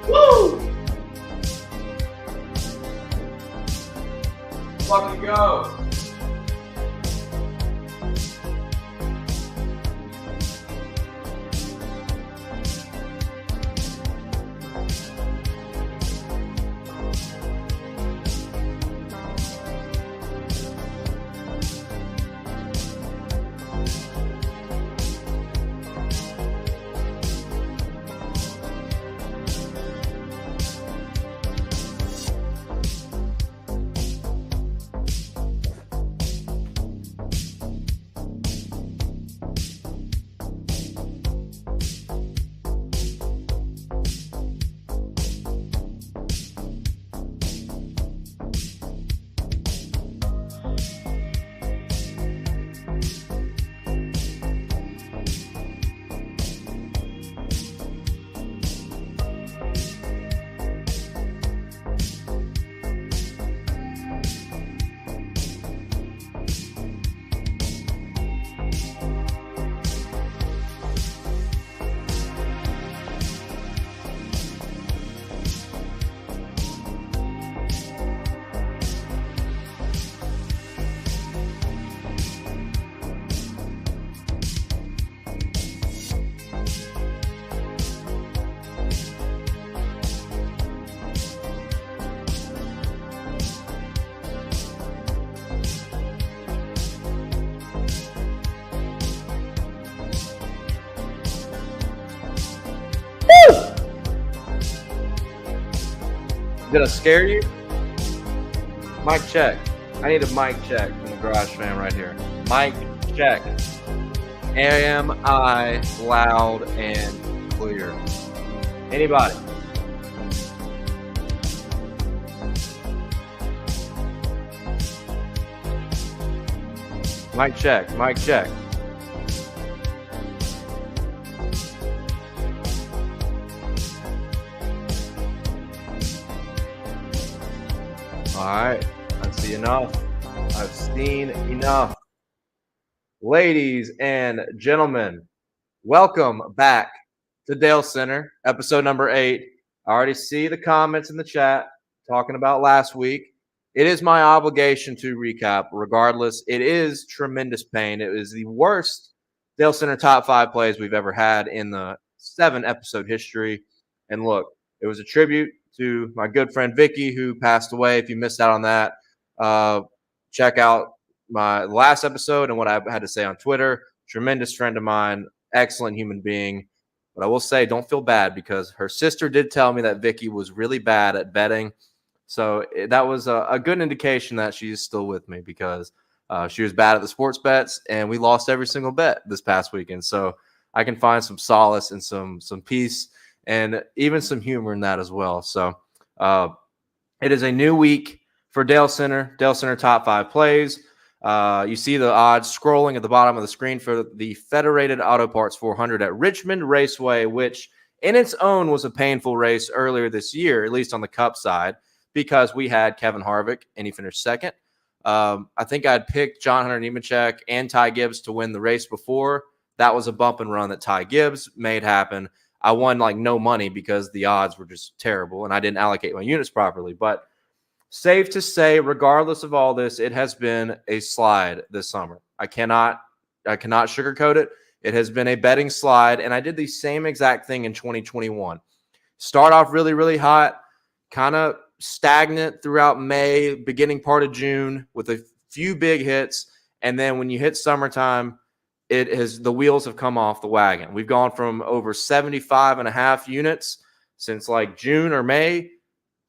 Woo! Fucking go. Did I scare you? Mic check. I need a mic check from the Garage Fam right here. Mic check. Am I loud and clear? Anybody? Mic check. Mic check. All right, I see enough. I've seen enough. Ladies and gentlemen, welcome back to Dale Center, episode number 8. I already see the comments in the chat talking about last week. It is my obligation to recap. Regardless, it is tremendous pain. It is the worst Dale Center top 5 plays we've ever had in the 7-episode history. And look, it was a tribute to my good friend Vicky, who passed away. If you missed out on that, check out my last episode and what I had to say on Twitter. Tremendous friend of mine, excellent human being. But I will say, don't feel bad, because her sister did tell me that Vicky was really bad at betting. So that was a good indication that she's still with me, because she was bad at the sports bets, and we lost every single bet this past weekend. So I can find some solace and some peace and even some humor in that as well. So it is a new week for Dale Center top 5 plays. You see the odds scrolling at the bottom of the screen for the Federated Auto Parts 400 at Richmond Raceway, which in its own was a painful race earlier this year, at least on the Cup side, because we had Kevin Harvick and he finished second. I think I'd picked John Hunter Nemechek and Ty Gibbs to win the race before. That was a bump and run that Ty Gibbs made happen. I won like no money because the odds were just terrible and I didn't allocate my units properly. But safe to say, regardless of all this, it has been a slide this summer. I cannot sugarcoat it. It has been a betting slide, and I did the same exact thing in 2021. Start off really, really hot, kind of stagnant throughout May, beginning part of June with a few big hits, and then when you hit summertime, the wheels have come off the wagon. We've gone from over 75.5 units since like June or May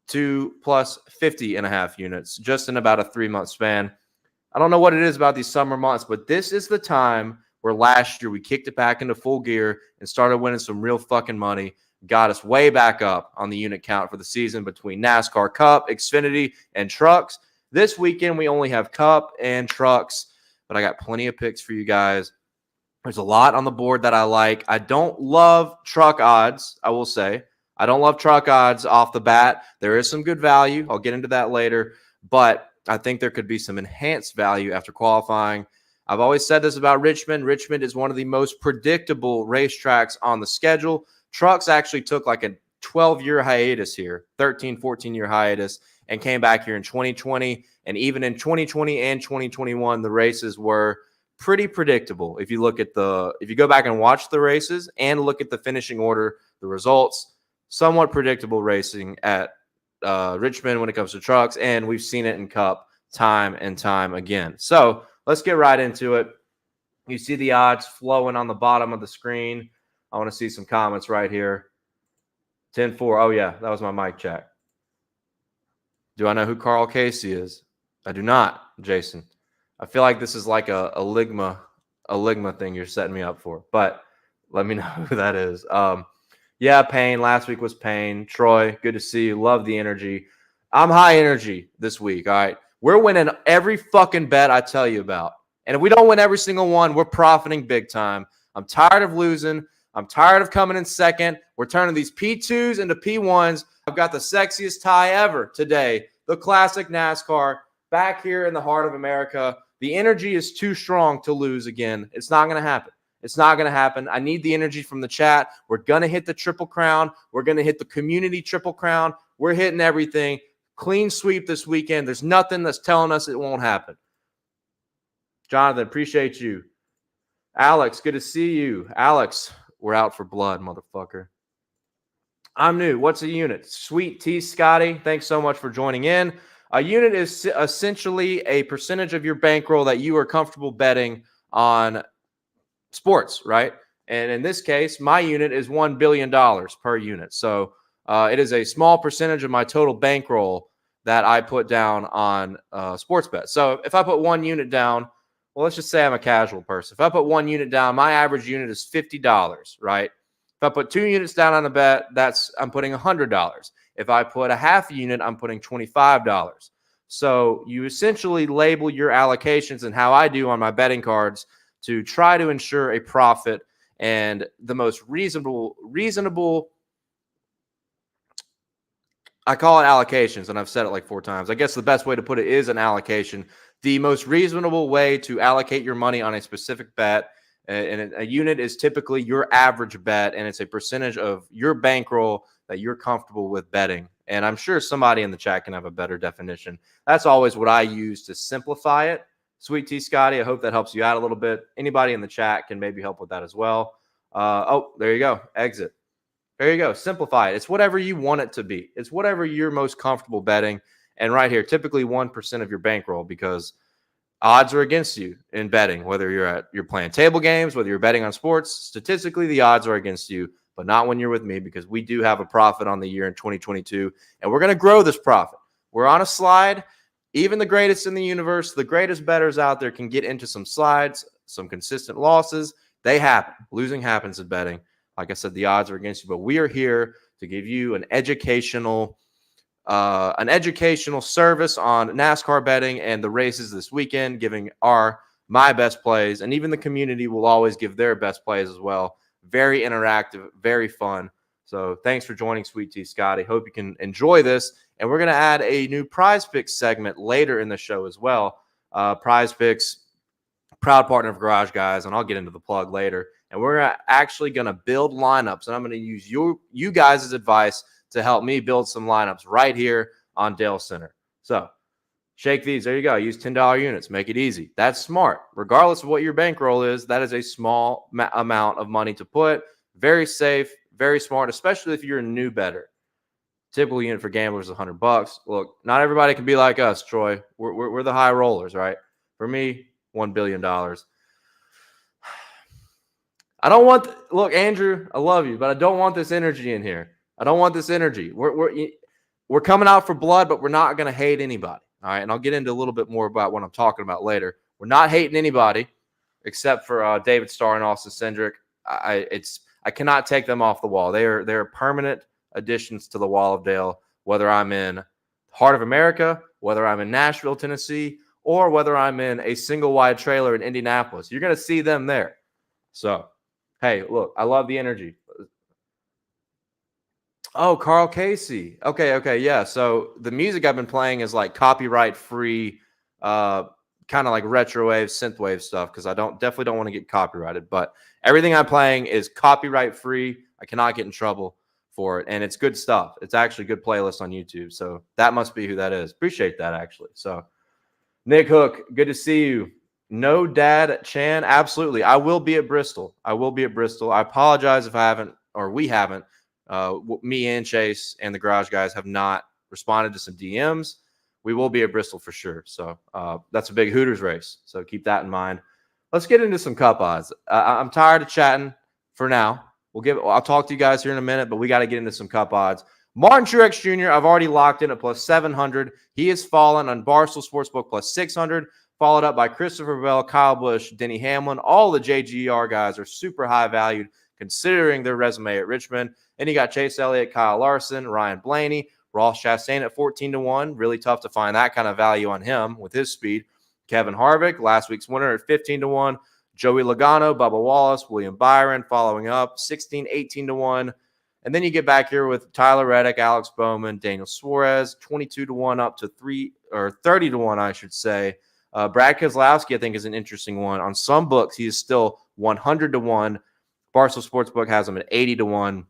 to plus 50.5 units just in about a 3-month span. I don't know what it is about these summer months, but this is the time where last year we kicked it back into full gear and started winning some real fucking money. Got us way back up on the unit count for the season between NASCAR Cup, Xfinity, and trucks. This weekend, we only have Cup and trucks, but I got plenty of picks for you guys. There's a lot on the board that I like. I don't love truck odds, I will say. I don't love truck odds off the bat. There is some good value. I'll get into that later, but I think there could be some enhanced value after qualifying. I've always said this about Richmond. Richmond is one of the most predictable racetracks on the schedule. Trucks actually took like a 12-year hiatus here, 13, 14-year hiatus, and came back here in 2020. And even in 2020 and 2021, the races were pretty predictable. If you go back and watch the races and look at the finishing order, the results, somewhat predictable racing at Richmond when it comes to trucks, and we've seen it in Cup time and time again. So let's get right into it. You see the odds flowing on the bottom of the screen. I want to see some comments right here. 10-4. Oh, yeah, that was my mic check. Do I know who Carl Casey is? I do not, Jason. I feel like this is like a Ligma thing you're setting me up for, but let me know who that is. Yeah, Payne. Last week was Payne. Troy, good to see you. Love the energy. I'm high energy this week, all right? We're winning every fucking bet I tell you about. And if we don't win every single one, we're profiting big time. I'm tired of losing. I'm tired of coming in second. We're turning these P2s into P1s. I've got the sexiest tie ever today. The classic NASCAR back here in the heart of America. The energy is too strong to lose again. It's not going to happen. It's not going to happen. I need the energy from the chat. We're going to hit the Triple Crown. We're going to hit the community Triple Crown. We're hitting everything. Clean sweep this weekend. There's nothing that's telling us it won't happen. Jonathan, appreciate you. Alex, good to see you. Alex, we're out for blood, motherfucker. I'm new. What's a unit? Sweet Tea Scotty, thanks so much for joining in. A unit is essentially a percentage of your bankroll that you are comfortable betting on sports, right? And in this case, my unit is $1 billion per unit. So it is a small percentage of my total bankroll that I put down on sports bets. So if I put one unit down, well, let's just say I'm a casual person. If I put one unit down, my average unit is $50, right? If I put 2 units down on a bet, I'm putting $100. If I put a half unit, I'm putting $25. So you essentially label your allocations, and how I do on my betting cards, to try to ensure a profit and the most reasonable, I call it allocations, and I've said it like 4 times. I guess the best way to put it is an allocation. The most reasonable way to allocate your money on a specific bet, and a unit is typically your average bet, and it's a percentage of your bankroll that you're comfortable with betting. And I'm sure somebody in the chat can have a better definition. That's always what I use to simplify it. Sweet Tea Scotty, I hope that helps you out a little bit. Anybody in the chat can maybe help with that as well. Oh, there you go. Exit. There you go. Simplify it. It's whatever you want it to be. It's whatever you're most comfortable betting. And right here, typically 1% of your bankroll, because odds are against you in betting, whether you're playing table games, whether you're betting on sports. Statistically, the odds are against you, but not when you're with me, because we do have a profit on the year in 2022, and we're going to grow this profit. We're on a slide. Even the greatest in the universe, the greatest bettors out there can get into some slides, some consistent losses. They happen. Losing happens in betting. Like I said, the odds are against you, but we are here to give you an educational service on NASCAR betting and the races this weekend, giving my best plays, and even the community will always give their best plays as well. Very interactive, very fun. So thanks for joining, Sweet Tea Scotty. Hope you can enjoy this. And we're going to add a new PrizePicks segment later in the show as well. PrizePicks, proud partner of Garage Guys, and I'll get into the plug later. And we're actually going to build lineups, and I'm going to use you guys' advice to help me build some lineups right here on DALESCENTER. So shake these. There you go. Use $10 units. Make it easy. That's smart. Regardless of what your bankroll is, that is a small amount of money to put. Very safe, very smart, especially if you're a new bettor. Typical unit for gamblers is $100. Look, not everybody can be like us, Troy. We're the high rollers, right? For me, $1 billion. I don't want look, Andrew, I love you, but I don't want this energy in here. I don't want this energy. We're coming out for blood, but we're not going to hate anybody. All right, and I'll get into a little bit more about what I'm talking about later. We're not hating anybody except for David Starr and Austin Cindric. I cannot take them off the wall. They're permanent additions to the wall of Dale, whether I'm in heart of America, whether I'm in Nashville, Tennessee, or whether I'm in a single wide trailer in Indianapolis. You're going to see them there. So, hey, look, I love the energy. Oh, Carl Casey. Okay, yeah. So the music I've been playing is like copyright free, kind of like retro wave, synth wave stuff because I definitely don't want to get copyrighted. But everything I'm playing is copyright free. I cannot get in trouble for it, and it's good stuff. It's actually a good playlist on YouTube. So that must be who that is. Appreciate that actually. So Nick Hook, good to see you. No Dad Chan, absolutely. I will be at Bristol. I apologize if I haven't, or we haven't. Me and Chase and the Garage guys have not responded to some DMs. We will be at Bristol for sure. So that's a big Hooters race. So keep that in mind. Let's get into some cup odds. I'm tired of chatting for now. I'll talk to you guys here in a minute, but we got to get into some cup odds. Martin Truex Jr., I've already locked in at plus 700. He has fallen on Barstool Sportsbook plus 600, followed up by Christopher Bell, Kyle Busch, Denny Hamlin. All the JGR guys are super high valued considering their resume at Richmond. And you got Chase Elliott, Kyle Larson, Ryan Blaney, Ross Chastain at 14-1. Really tough to find that kind of value on him with his speed. Kevin Harvick, last week's winner at 15-1. Joey Logano, Bubba Wallace, William Byron following up 18-1. And then you get back here with Tyler Reddick, Alex Bowman, Daniel Suarez, 22-1 up to 30-1, I should say. Brad Keselowski, I think, is an interesting one. On some books, he is still 100-1. Barstool Sportsbook has him at 80-1.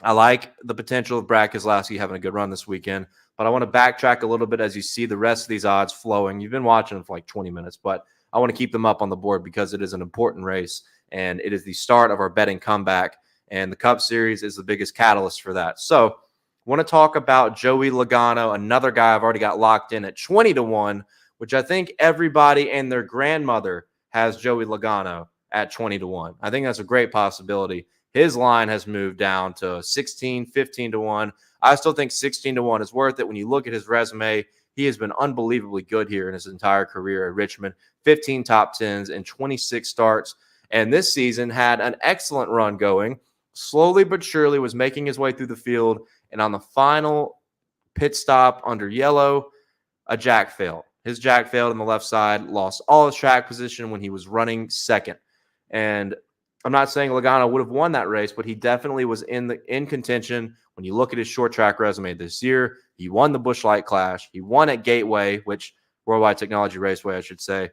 I like the potential of Brad Keselowski having a good run this weekend, but I want to backtrack a little bit as you see the rest of these odds flowing. You've been watching them for like 20 minutes, but I want to keep them up on the board because it is an important race, and it is the start of our betting comeback, and the Cup Series is the biggest catalyst for that. So I want to talk about Joey Logano, another guy I've already got locked in at 20-1, which I think everybody and their grandmother has Joey Logano at 20-1. I think that's a great possibility. His line has moved down to 16, 15-1. I still think 16-1 is worth it. When you look at his resume, he has been unbelievably good here in his entire career at Richmond. 15 top 10s and 26 starts. And this season had an excellent run going. Slowly but surely was making his way through the field. And on the final pit stop under yellow, a jack failed. His jack failed on the left side, lost all his track position when he was running second. And I'm not saying Logano would have won that race, but he definitely was in contention. When you look at his short track resume this year, he won the Busch Light Clash. He won at Gateway, which Worldwide Technology Raceway, I should say,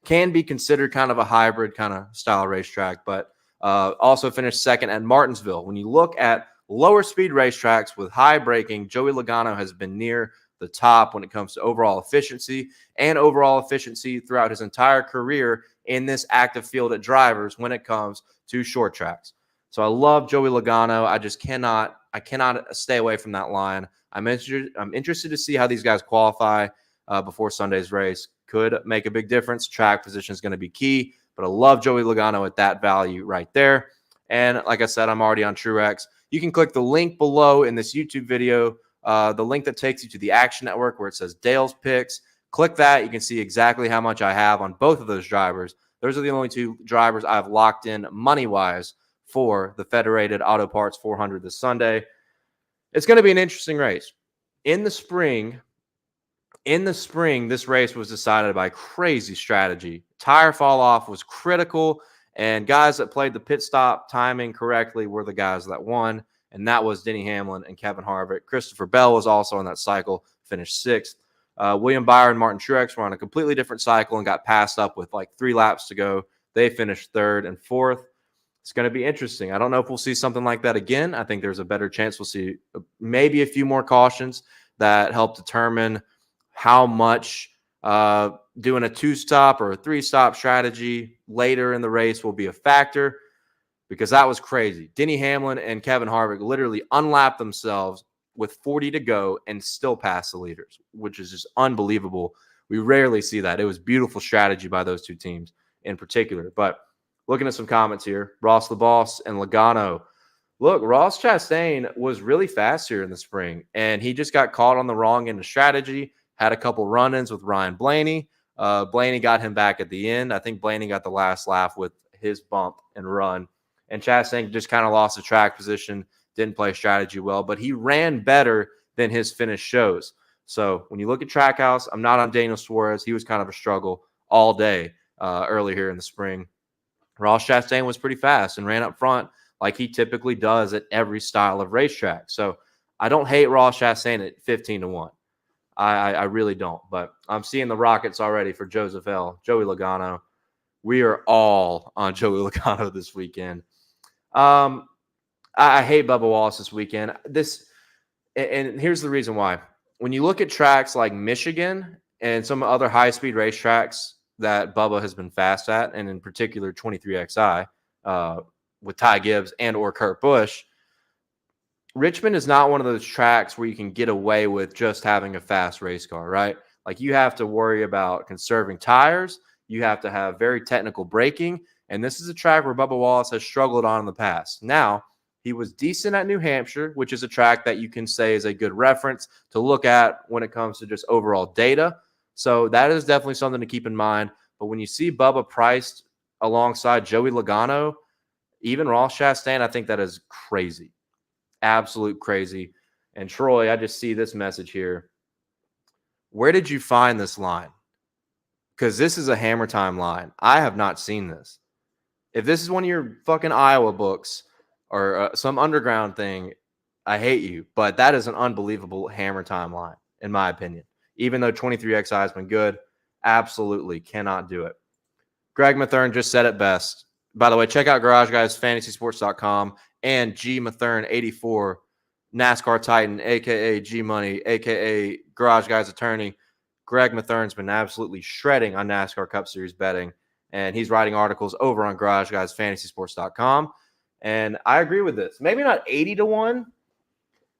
can be considered kind of a hybrid kind of style racetrack, but also finished second at Martinsville. When you look at lower speed racetracks with high braking, Joey Logano has been near the top when it comes to overall efficiency throughout his entire career in this active field at drivers when it comes to short tracks. So I love Joey Logano. I cannot stay away from that line. I'm interested to see how these guys qualify before Sunday's race. Could make a big difference. Track position is going to be key, but I love Joey Logano at that value right there. And like I said, I'm already on Truex. You can click the link below in this YouTube video, the link that takes you to the Action Network where it says Dale's Picks. Click that. You can see exactly how much I have on both of those drivers. Those are the only two drivers I've locked in money-wise for the Federated Auto Parts 400 this Sunday. It's going to be an interesting race. In the spring, this race was decided by crazy strategy. Tire fall off was critical, and guys that played the pit stop timing correctly were the guys that won, and that was Denny Hamlin and Kevin Harvick. Christopher Bell was also in that cycle, finished sixth. William Byron, Martin Truex were on a completely different cycle and got passed up with like 3 laps to go. They finished third and fourth. It's going to be interesting. I don't know if we'll see something like that again. I think there's a better chance we'll see maybe a few more cautions that help determine how much doing a 2-stop or a 3-stop strategy later in the race will be a factor, because that was crazy. Denny Hamlin and Kevin Harvick literally unlapped themselves with 40 to go and still pass the leaders, which is just unbelievable. We rarely see that. It was beautiful strategy by those two teams in particular. But looking at some comments here, Ross the Boss and Logano. Look, Ross Chastain was really fast here in the spring, and he just got caught on the wrong end of strategy. Had a couple run-ins with Ryan Blaney. Blaney got him back at the end. I think Blaney got the last laugh with his bump and run. And Chastain just kind of lost the track position, didn't play strategy well, but he ran better than his finish shows. So when you look at Trackhouse, I'm not on Daniel Suarez. He was kind of a struggle all day early here in the spring. Ross Chastain was pretty fast and ran up front like he typically does at every style of racetrack. So I don't hate Ross Chastain at 15-1. I really don't. But I'm seeing the Rockets already for Joseph L. Joey Logano. We are all on Joey Logano this weekend. I hate Bubba Wallace this weekend. And here's the reason why. When you look at tracks like Michigan and some other high-speed racetracks that Bubba has been fast at, and in particular 23XI with Ty Gibbs and or Kurt Busch, Richmond is not one of those tracks where you can get away with just having a fast race car, right? Like you have to worry about conserving tires. You have to have very technical braking. And this is a track where Bubba Wallace has struggled on in the past. Now, he was decent at New Hampshire, which is a track that you can say is a good reference to look at when it comes to just overall data. So that is definitely something to keep in mind. But when you see Bubba priced alongside Joey Logano, even Ross Chastain, I think that is crazy. Absolute crazy. And Troy, I just see this message here. Where did you find this line? Because this is a Hammer Time line. I have not seen this. If this is one of your fucking Iowa books or some underground thing, I hate you. But that is an unbelievable Hammer Time line, in my opinion. Even though 23XI has been good, absolutely cannot do it. Greg Mathern just said it best. By the way, check out GarageGuysFantasySports.com and G Mathern 84, NASCAR Titan, a.k.a. G-Money, a.k.a. Garage Guys Attorney. Greg Mathern's been absolutely shredding on NASCAR Cup Series betting, and he's writing articles over on GarageGuysFantasySports.com. And I agree with this. Maybe not 80-1.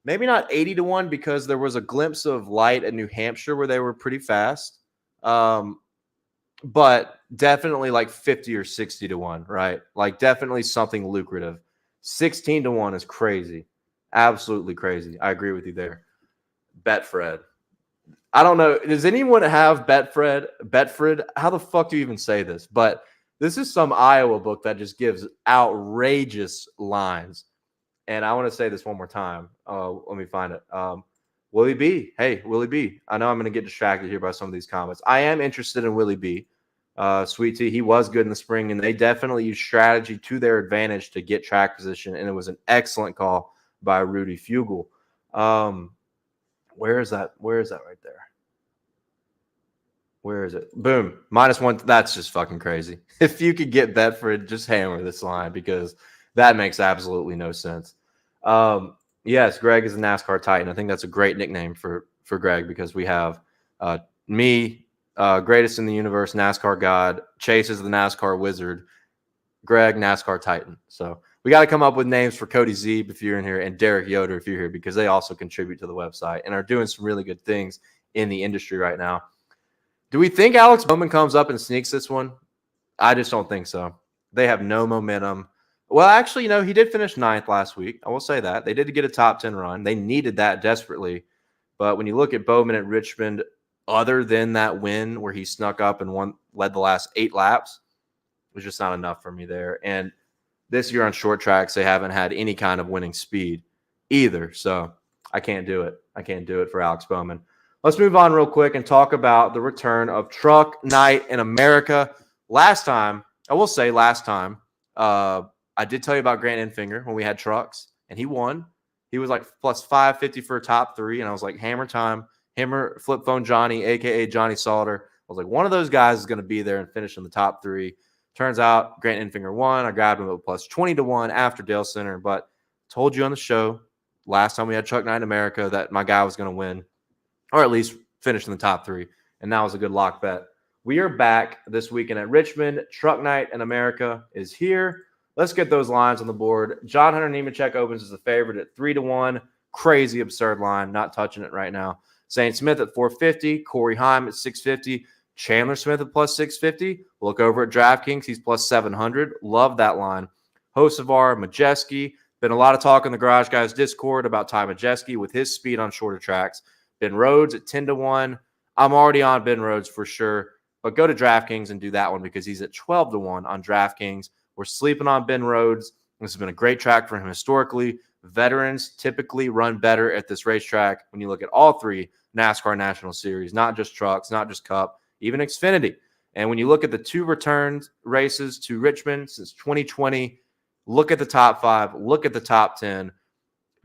Maybe not 80-1 because there was a glimpse of light at New Hampshire where they were pretty fast. But definitely like 50 or 60-1, right? Like definitely something lucrative. 16-1 is crazy. Absolutely crazy. I agree with you there. Betfred. I don't know. Does anyone have Betfred? Betfred? How the fuck do you even say this? But this is some Iowa book that just gives outrageous lines. And I want to say this one more time. Let me find it. Willie B. Hey, Willie B. I know I'm going to get distracted here by some of these comments. I am interested in Willie B. Sweet Tea, he was good in the spring, and they definitely used strategy to their advantage to get track position, and it was an excellent call by Rudy Fugel. Where is that? Where is that right there? Where is it? Boom. -1. That's just fucking crazy. If you could get Betfred, just hammer this line because that makes absolutely no sense. Yes, Greg is a NASCAR Titan. I think that's a great nickname for Greg because we have me, greatest in the universe, NASCAR God. Chase is the NASCAR Wizard. Greg, NASCAR Titan. So we got to come up with names for Cody Zeeb if you're in here and Derek Yoder if you're here because they also contribute to the website and are doing some really good things in the industry right now. Do we think Alex Bowman comes up and sneaks this one? I just don't think so. They have no momentum. Well, actually, he did finish 9th last week. I will say that. They did get a top 10 run. They needed that desperately. But when you look at Bowman at Richmond, other than that win where he snuck up and led the last 8 laps, it was just not enough for me there. And this year on short tracks, they haven't had any kind of winning speed either. So I can't do it. I can't do it for Alex Bowman. Let's move on real quick and talk about the return of Truck Night in America. Last time, I did tell you about Grant Enfinger when we had trucks, and he won. He was like plus 550 for a top 3, and I was like, hammer time. Hammer, Flip Phone Johnny, a.k.a. Johnny Salter. I was like, one of those guys is going to be there and finish in the top 3. Turns out Grant Enfinger won. I grabbed him at plus 20-1 after Dale Center, but told you on the show last time we had Truck Night in America that my guy was going to win, or at least finish in the top 3, and that was a good lock bet. We are back this weekend at Richmond. Truck Night in America is here. Let's get those lines on the board. John Hunter Nemechek opens as a favorite at 3-1. Crazy, absurd line. Not touching it right now. Zane Smith at 450. Corey Heim at 650. Chandler Smith at plus 650. Look over at DraftKings. He's plus 700. Love that line. Hocevar, Majeski. Been a lot of talk in the Garage Guys Discord about Ty Majeski with his speed on shorter tracks. Ben Rhodes at 10-1. I'm already on Ben Rhodes for sure. But go to DraftKings and do that one because he's at 12-1 on DraftKings. We're sleeping on Ben Rhodes. This has been a great track for him historically. Veterans typically run better at this racetrack when you look at all three NASCAR National Series, not just trucks, not just Cup, even Xfinity. And when you look at the 2 return races to Richmond since 2020, look at the top 5, look at the top 10.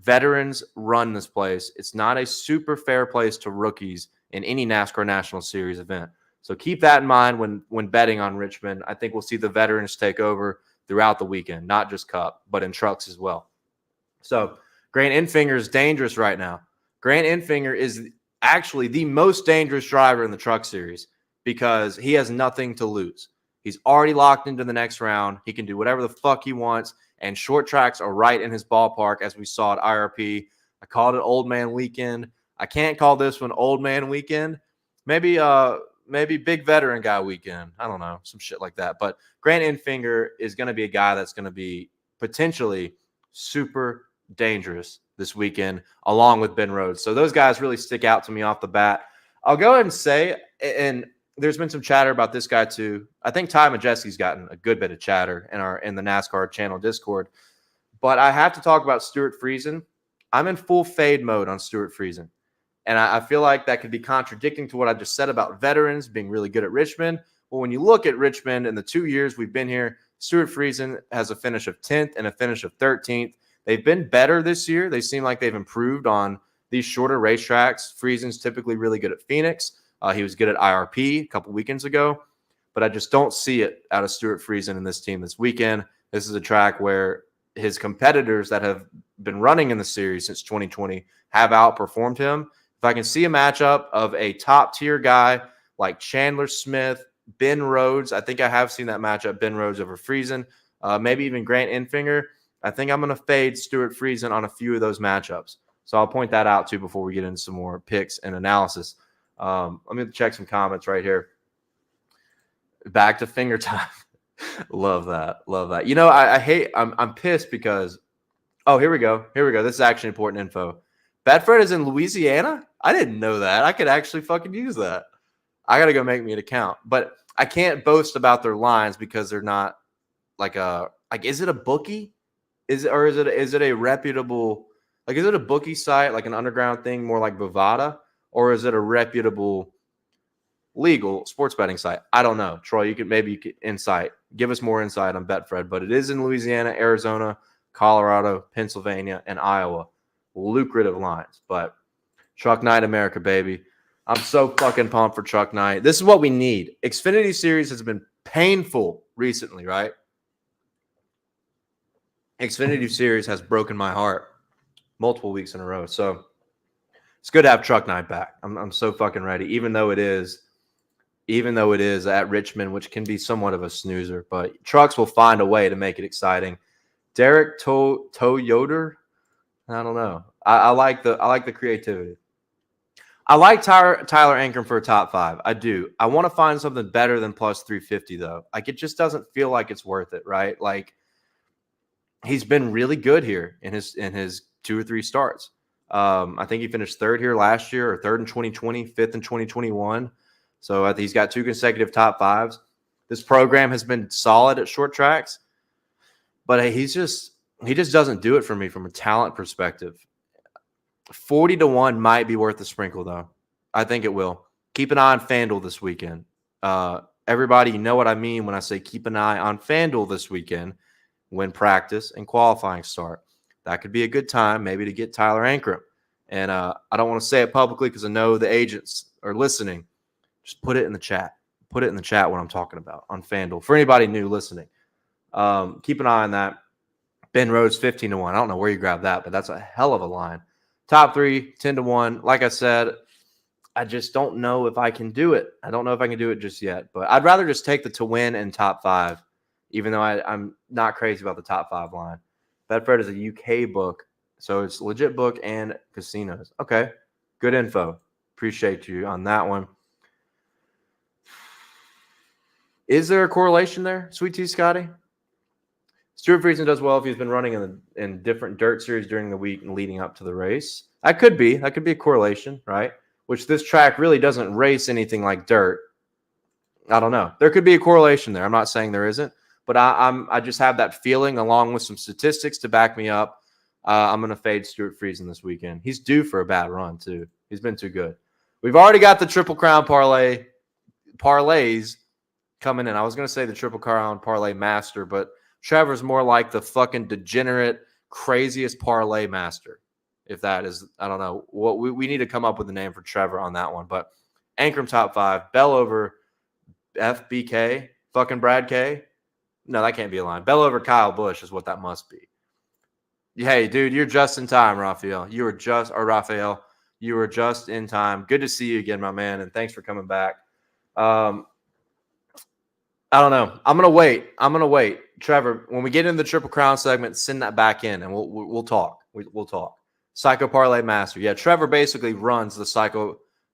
Veterans run this place. It's not a super fair place to rookies in any NASCAR National Series event. So keep that in mind when betting on Richmond. I think we'll see the veterans take over throughout the weekend, not just Cup, but in trucks as well. So Grant Enfinger is dangerous right now. Grant Enfinger is actually the most dangerous driver in the truck series because he has nothing to lose. He's already locked into the next round. He can do whatever the fuck he wants, and short tracks are right in his ballpark, as we saw at IRP. I called it Old Man Weekend. I can't call this one Old Man Weekend. Maybe Big Veteran Guy Weekend. I don't know, some shit like that. But Grant Enfinger is going to be a guy that's going to be potentially super dangerous this weekend, along with Ben Rhodes. So those guys really stick out to me off the bat. I'll go ahead and say, and there's been some chatter about this guy too. I think Ty Majeski's gotten a good bit of chatter in the NASCAR channel Discord. But I have to talk about Stuart Friesen. I'm in full fade mode on Stuart Friesen. And I feel like that could be contradicting to what I just said about veterans being really good at Richmond. Well, when you look at Richmond in the 2 years we've been here, Stuart Friesen has a finish of 10th and a finish of 13th. They've been better this year. They seem like they've improved on these shorter racetracks. Friesen's typically really good at Phoenix. He was good at IRP a couple weekends ago. But I just don't see it out of Stuart Friesen in this team this weekend. This is a track where his competitors that have been running in the series since 2020 have outperformed him. If I can see a matchup of a top-tier guy like Chandler Smith, Ben Rhodes, I think I have seen that matchup, Ben Rhodes over Friesen, maybe even Grant Enfinger, I think I'm going to fade Stuart Friesen on a few of those matchups. So I'll point that out, too, before we get into some more picks and analysis. Let me check some comments right here. Back to finger time. Love that. Love that. You know, I'm pissed because, here we go. This is actually important info. Betfred is in Louisiana? I didn't know that. I could actually fucking use that. I got to go make me an account. But I can't boast about their lines because they're not is it a bookie? Is it a reputable, is it a bookie site, like an underground thing, more like Bovada? Or is it a reputable legal sports betting site? I don't know. Troy, you could give us more insight on Betfred, but it is in Louisiana, Arizona, Colorado, Pennsylvania, and Iowa. Lucrative lines, but Truck Night America, baby. I'm so fucking pumped for Truck Night. This is what we need. Xfinity Series has been painful recently, right? Xfinity Series has broken my heart multiple weeks in a row. So it's good to have Truck Night back. I'm so fucking ready, even though it is at Richmond, which can be somewhat of a snoozer, but trucks will find a way to make it exciting. Derek Toyoder, I don't know. I like the creativity. I like Tyler Ankrum for a top 5. I do. I want to find something better than plus 350 though. It just doesn't feel like it's worth it, right? He's been really good here in his 2 or 3 starts. I think he finished 3rd here last year, or 3rd in 2020, 5th in 2021. So I think he's got 2 consecutive top 5s. This program has been solid at short tracks, but he just doesn't do it for me from a talent perspective. 40-1 might be worth a sprinkle, though. I think it will. Keep an eye on FanDuel this weekend. Everybody, you know what I mean when I say keep an eye on FanDuel this weekend when practice and qualifying start. That could be a good time maybe to get Tyler Ankrum. And I don't want to say it publicly because I know the agents are listening. Just put it in the chat. Put it in the chat what I'm talking about on FanDuel. For anybody new listening, keep an eye on that. Ben Rhodes, 15-1. I don't know where you grabbed that, but that's a hell of a line. Top 3, 10-1. Like I said, I just don't know if I can do it. I don't know if I can do it just yet, but I'd rather just take the to win and top 5, even though I'm not crazy about the top 5 line. Betfred is a UK book, so it's legit book and casinos. Okay, good info. Appreciate you on that one. Is there a correlation there, Sweet Tea Scotty? Stuart Friesen does well if he's been running in different dirt series during the week and leading up to the race. That could be a correlation, right? which this track really doesn't race anything like dirt. I don't know. There could be a correlation there. I'm not saying there isn't, but I just have that feeling along with some statistics to back me up. I'm going to fade Stuart Friesen this weekend. He's due for a bad run, too. He's been too good. We've already got the Triple Crown parlays coming in. I was going to say the Triple Crown parlay master, but Trevor's more like the fucking degenerate, craziest parlay master. If that is, I don't know. What we need to come up with a name for Trevor on that one. But Ankrum top 5, Bell over FBK, fucking Brad K. No, that can't be a line. Bell over Kyle Busch is what that must be. Hey, dude, you're just in time, Raphael. You were just in time. Good to see you again, my man, and thanks for coming back. I don't know. I'm gonna wait. Trevor, when we get into the Triple Crown segment, send that back in, and we'll talk. We'll talk. Psycho Parlay Master. Yeah, Trevor basically runs the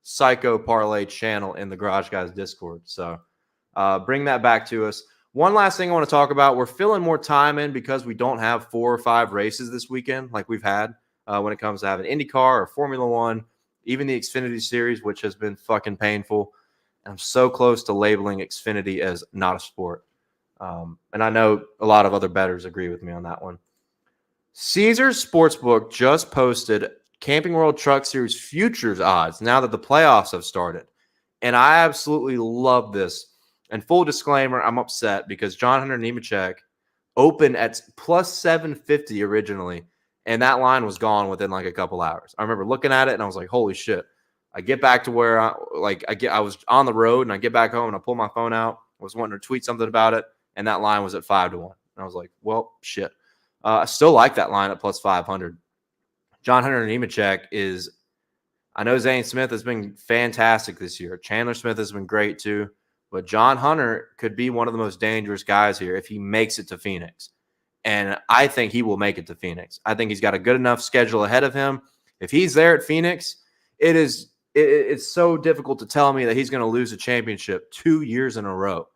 Psycho Parlay channel in the Garage Guys Discord. So bring that back to us. One last thing I want to talk about. We're filling more time in because we don't have 4 or 5 races this weekend like we've had when it comes to having IndyCar or Formula One, even the Xfinity Series, which has been fucking painful. I'm so close to labeling Xfinity as not a sport. And I know a lot of other bettors agree with me on that one. Caesars Sportsbook just posted Camping World Truck Series futures odds now that the playoffs have started. And I absolutely love this. And full disclaimer, I'm upset because John Hunter Nemechek opened at plus 750 originally, and that line was gone within like a couple hours. I remember looking at it, and I was like, holy shit. I get back to where I was on the road, and I get back home, and I pull my phone out. I was wanting to tweet something about it, and that line was at 5-1. And I was like, well, shit. I still like that line at plus 500. John Hunter Nemechek is – I know Zane Smith has been fantastic this year. Chandler Smith has been great too. But John Hunter could be one of the most dangerous guys here if he makes it to Phoenix. And I think he will make it to Phoenix. I think he's got a good enough schedule ahead of him. If he's there at Phoenix, it's so difficult to tell me that he's going to lose a championship 2 years in a row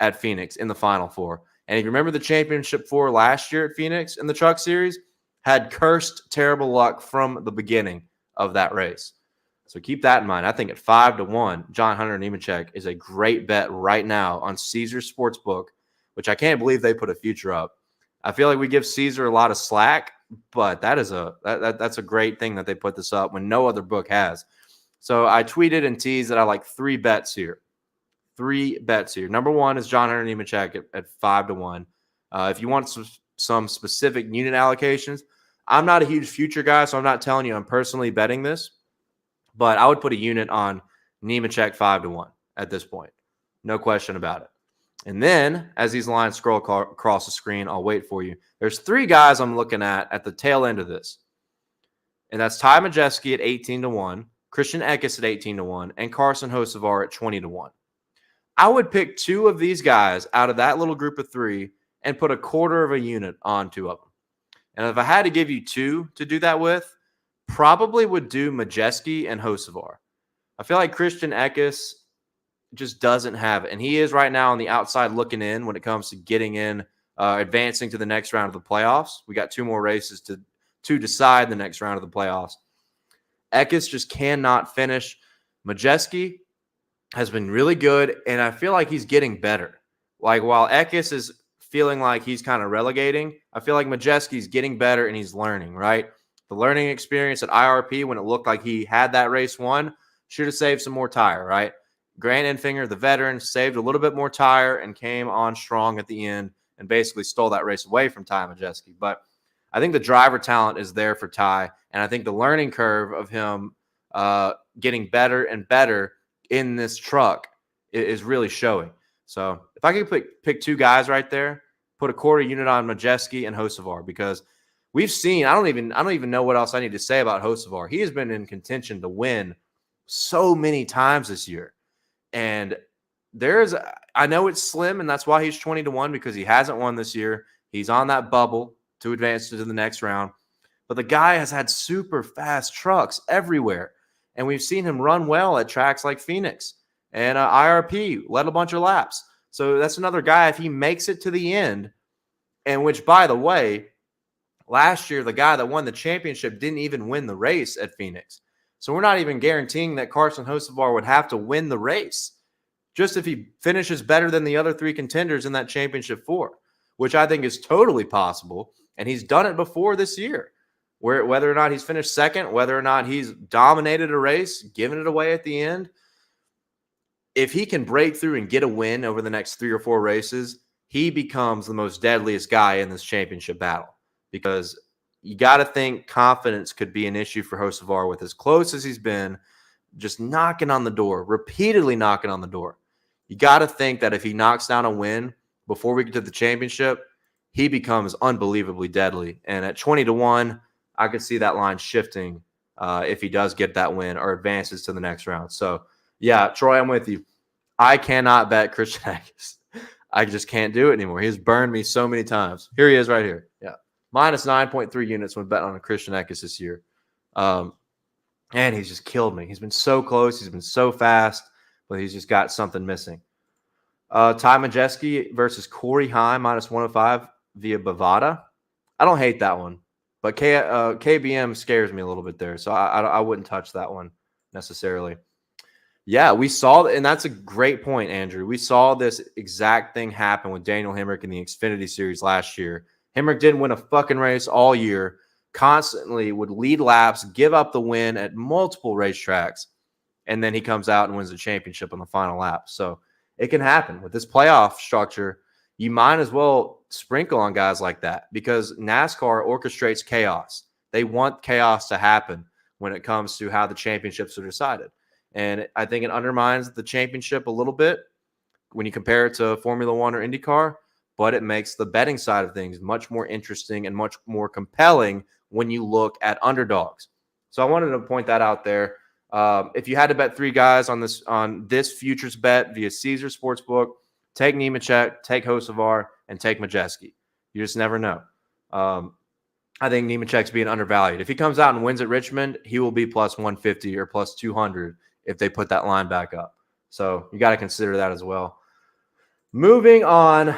at Phoenix in the Final Four. And if you remember the championship 4 last year at Phoenix in the Truck Series, had cursed terrible luck from the beginning of that race. So keep that in mind. I think at 5-1, John Hunter Nemechek is a great bet right now on Caesars Sportsbook, which I can't believe they put a future up. I feel like we give Caesar a lot of slack, but that's a great thing that they put this up when no other book has. So I tweeted and teased that I like 3 bets here. 3 bets here. Number 1 is John Hunter Nemechek at 5-1. If you want some specific unit allocations, I'm not a huge future guy, so I'm not telling you I'm personally betting this. But I would put a unit on Nemechek 5-1 at this point. No question about it. And then, as these lines scroll across the screen, I'll wait for you. There's 3 guys I'm looking at the tail end of this. And that's Ty Majeski at 18-1, Christian Eckes at 18-1, and Carson Hocevar at 20-1. I would pick 2 of these guys out of that little group of 3 and put a quarter of a unit on 2 of them. And if I had to give you 2 to do that with, probably would do Majeski and Hocevar. I feel like Christian Eckes just doesn't have it. And he is right now on the outside looking in when it comes to getting in, advancing to the next round of the playoffs. We got 2 more races to decide the next round of the playoffs. Eckes just cannot finish. Majeski has been really good, and I feel like he's getting better. Like, while Eckes is feeling like he's kind of relegating, I feel like Majeski's getting better and he's learning, right? The learning experience at IRP when it looked like he had that race won should have saved some more tire, right? Grant Enfinger, the veteran, saved a little bit more tire and came on strong at the end and basically stole that race away from Ty Majeski. But I think the driver talent is there for Ty, and I think the learning curve of him getting better and better in this truck is really showing. So if I could pick 2 guys right there, put a quarter unit on Majeski and Hocevar, because we've seen, I don't even know what else I need to say about Hocevar. He has been in contention to win so many times this year. And I know it's slim, and that's why he's 20-1, because he hasn't won this year. He's on that bubble to advance to the next round. But the guy has had super fast trucks everywhere. And we've seen him run well at tracks like Phoenix and IRP, led a bunch of laps. So that's another guy, if he makes it to the end, and which, by the way, last year, the guy that won the championship didn't even win the race at Phoenix. So we're not even guaranteeing that Carson Hocevar would have to win the race. Just if he finishes better than the other 3 contenders in that championship 4, which I think is totally possible. And he's done it before this year, where whether or not he's finished second, whether or not he's dominated a race, given it away at the end. If he can break through and get a win over the next 3 or 4 races, he becomes the most deadliest guy in this championship battle, because you got to think confidence could be an issue for Hocevar with as close as he's been, just knocking on the door, repeatedly knocking on the door. You got to think that if he knocks down a win before we get to the championship, he becomes unbelievably deadly. And at 20-1, I could see that line shifting if he does get that win or advances to the next round. So, yeah, Troy, I'm with you. I cannot bet Christian Eckes. I just can't do it anymore. He's burned me so many times. Here he is right here. Yeah. Minus 9.3 units when betting on a Christian Eckes this year. And he's just killed me. He's been so close. He's been so fast, but he's just got something missing. Ty Majeski versus Corey Heim, minus 105 via Bovada. I don't hate that one, but KBM scares me a little bit there, so I wouldn't touch that one necessarily. Yeah, we saw, and that's a great point, Andrew. We saw this exact thing happen with Daniel Hemrick in the Xfinity Series last year. Hemrick didn't win a fucking race all year, constantly would lead laps, give up the win at multiple racetracks, and then he comes out and wins the championship on the final lap. So it can happen. With this playoff structure, you might as well sprinkle on guys like that, because NASCAR orchestrates chaos. They want chaos to happen when it comes to how the championships are decided. And I think it undermines the championship a little bit when you compare it to Formula One or IndyCar, but it makes the betting side of things much more interesting and much more compelling when you look at underdogs. So I wanted to point that out there. If you had to bet 3 guys on this futures bet via Caesar Sportsbook, take Nemechek, take Hocevar, and take Majeski. You just never know. I think Nemechek's being undervalued. If he comes out and wins at Richmond, he will be plus 150 or plus 200 if they put that line back up. So you got to consider that as well. Moving on,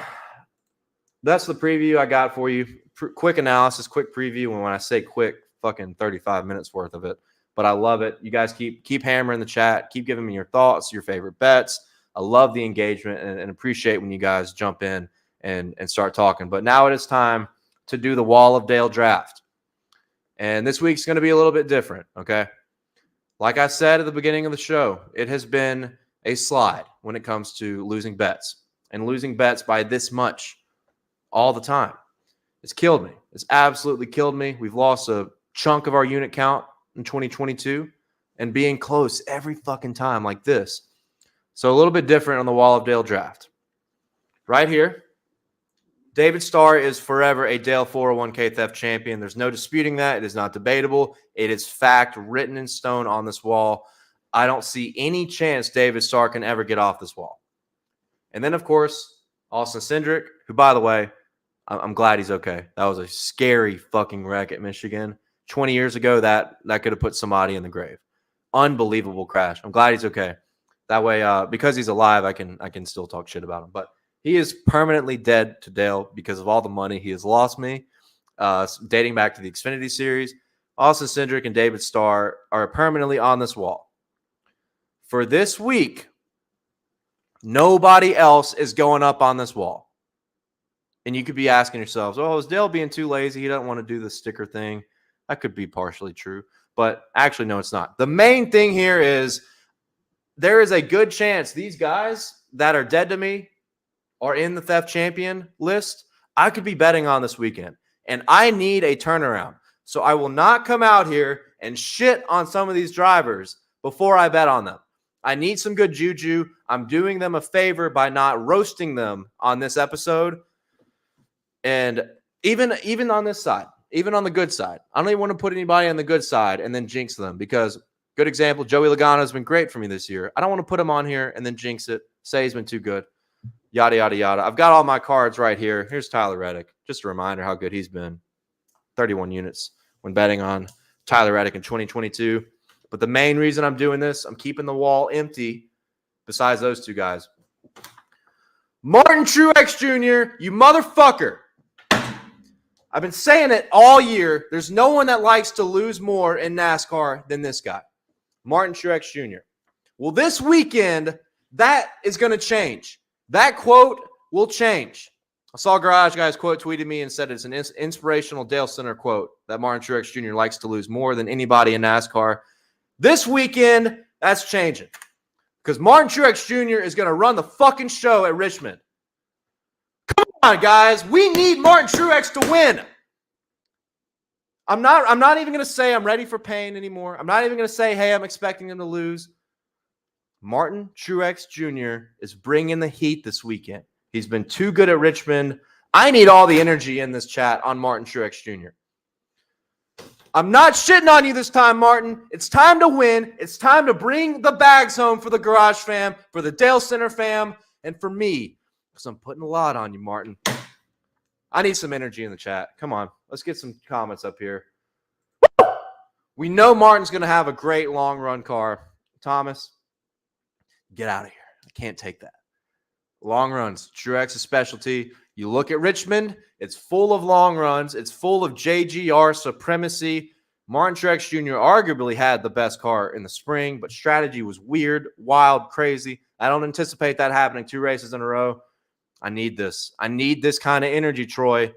that's the preview I got for you. Quick analysis, quick preview. And when I say quick, fucking 35 minutes worth of it. But I love it. You guys keep hammering the chat. Keep giving me your thoughts, your favorite bets. I love the engagement and appreciate when you guys jump in and start talking. But now it is time to do the Wall of Dale draft. And this week's going to be a little bit different, okay? Like I said at the beginning of the show, it has been a slide when it comes to losing bets. And losing bets by this much all the time. It's killed me. It's absolutely killed me. We've lost a chunk of our unit count in 2022 and being close every fucking time like this. So a little bit different on the Wall of Dale draft. Right here, David Starr is forever a Dale 401k theft champion. There's no disputing that. It is not debatable. It is fact written in stone on this wall. I don't see any chance David Starr can ever get off this wall. And then, of course, Austin Cindric, who, by the way, I'm glad he's okay. That was a scary fucking wreck at Michigan. 20 years ago, that could have put somebody in the grave. Unbelievable crash. I'm glad he's okay. That way, because he's alive, I can still talk shit about him. But he is permanently dead to Dale because of all the money he has lost me, dating back to the Xfinity Series. Austin Cindric and David Starr are permanently on this wall. For this week, nobody else is going up on this wall. And you could be asking yourselves, oh, is Dale being too lazy? He doesn't want to do the sticker thing. That could be partially true. But actually, no, it's not. The main thing here is there is a good chance these guys that are dead to me are in the theft champion list. I could be betting on this weekend. And I need a turnaround. So I will not come out here and shit on some of these drivers before I bet on them. I need some good juju. I'm doing them a favor by not roasting them on this episode. And even on this side, even on the good side, I don't even want to put anybody on the good side and then jinx them, because good example, Joey Logano has been great for me this year. I don't want to put him on here and then jinx it, say he's been too good, yada, yada, yada. I've got all my cards right here. Here's Tyler Reddick. Just a reminder how good he's been. 31 units when betting on Tyler Reddick in 2022. But the main reason I'm doing this, I'm keeping the wall empty besides those two guys. Martin Truex Jr., you motherfucker. I've been saying it all year. There's no one that likes to lose more in NASCAR than this guy. Martin Truex Jr. Well, this weekend, that is going to change. That quote will change. I saw Garage Guys quote tweeted me and said it's an inspirational Dale Center quote that Martin Truex Jr. likes to lose more than anybody in NASCAR. This weekend, that's changing. Because Martin Truex Jr. is going to run the fucking show at Richmond. Come on, guys. We need Martin Truex to win. I'm not even going to say I'm ready for pain anymore. I'm not even going to say, hey, I'm expecting him to lose. Martin Truex Jr. is bringing the heat this weekend. He's been too good at Richmond. I need all the energy in this chat on Martin Truex Jr. I'm not shitting on you this time, Martin. It's time to win. It's time to bring the bags home for the Garage fam, for the Dale Center fam, and for me. Because I'm putting a lot on you, Martin. I need some energy in the chat. Come on. Let's get some comments up here. We know Martin's going to have a great long-run car. Thomas, get out of here. I can't take that. Long runs, Truex's specialty. You look at Richmond, it's full of long runs. It's full of JGR supremacy. Martin Truex Jr. arguably had the best car in the spring, but strategy was weird, wild, crazy. I don't anticipate that happening 2 races in a row. I need this. I need this kind of energy, Troy.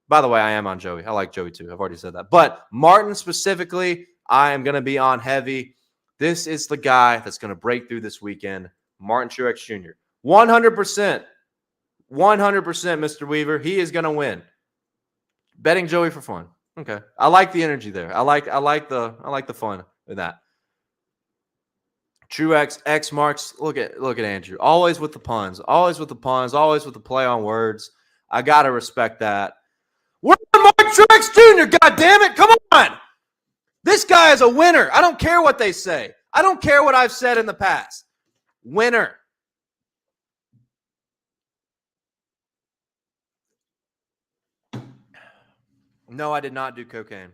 By the way, I am on Joey. I like Joey too. I've already said that. But Martin specifically, I am going to be on heavy. This is the guy that's going to break through this weekend, Martin Truex Jr. 100%. 100%, Mr. Weaver. He is going to win. Betting Joey for fun. Okay. I like the energy there. I like the fun in that. Truex, X marks. Look at Andrew. Always with the puns. Always with the puns. Always with the play on words. I got to respect that. We're Martin Truex Jr., God damn it. Come on. This guy is a winner. I don't care what they say. I don't care what I've said in the past. Winner. No, I did not do cocaine.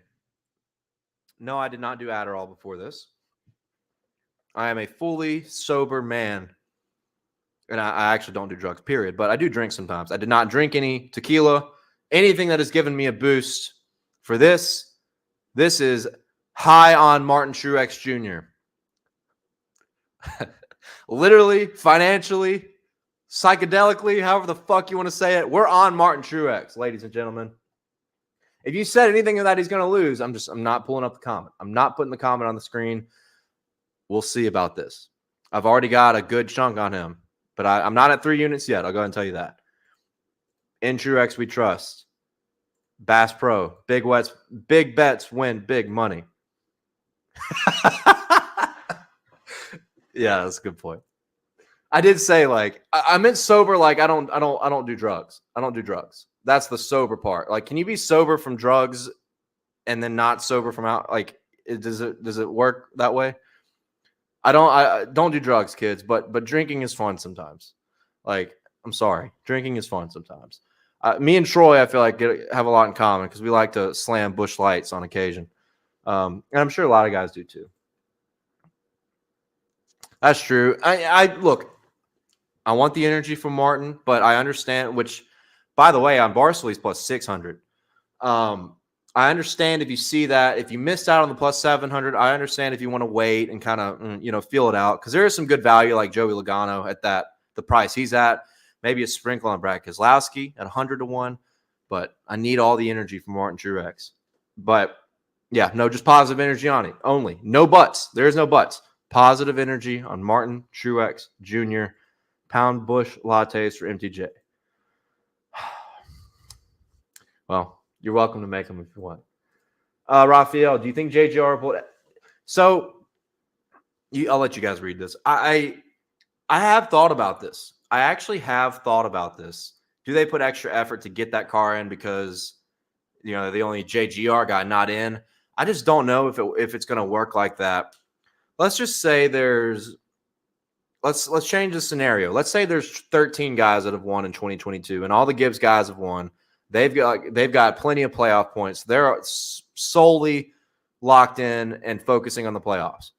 No, I did not do Adderall before this. I am a fully sober man. And I actually don't do drugs, period. But I do drink sometimes. I did not drink any tequila. Anything that has given me a boost for this. This is high on Martin Truex Jr. Literally, financially, psychedelically, however the fuck you want to say it. We're on Martin Truex, ladies and gentlemen. If you said anything that he's going to lose, I'm not pulling up the comment. I'm not putting the comment on the screen. We'll see about this. I've already got a good chunk on him, but I'm not at 3 units yet. I'll go ahead and tell you that. In Truex, we trust. Bass Pro. Big bets win big money. Yeah, that's a good point. I did say I meant sober. I don't do drugs. I don't do drugs. That's the sober part. Can you be sober from drugs and then not sober from out? Does it work that way? I don't do drugs, kids, but drinking is fun sometimes. I'm sorry. Drinking is fun sometimes. Me and Troy, I feel like have a lot in common because we like to slam Busch Lights on occasion. And I'm sure a lot of guys do too. That's true. Look, I want the energy from Martin, but I understand, which, by the way, on Barcelona, he's plus 600. I understand if you see that. If you missed out on the plus 700, I understand if you want to wait and kind of, feel it out. Because there is some good value like Joey Logano at the price he's at. Maybe a sprinkle on Brad Keselowski at 100-1. But I need all the energy from Martin Truex. But, yeah, no, just positive energy on it only. No buts. There is no buts. Positive energy on Martin Truex Jr. Pound Busch lattes for MTJ. Well, you're welcome to make them if you want. Raphael, do you think JGR will? So, I'll let you guys read this. I have thought about this. I actually have thought about this. Do they put extra effort to get that car in because, the only JGR guy not in? I just don't know if it's going to work like that. Let's just say let's change the scenario. Let's say there's 13 guys that have won in 2022, and all the Gibbs guys have won. They've got plenty of playoff points. They're solely locked in and focusing on the playoffs.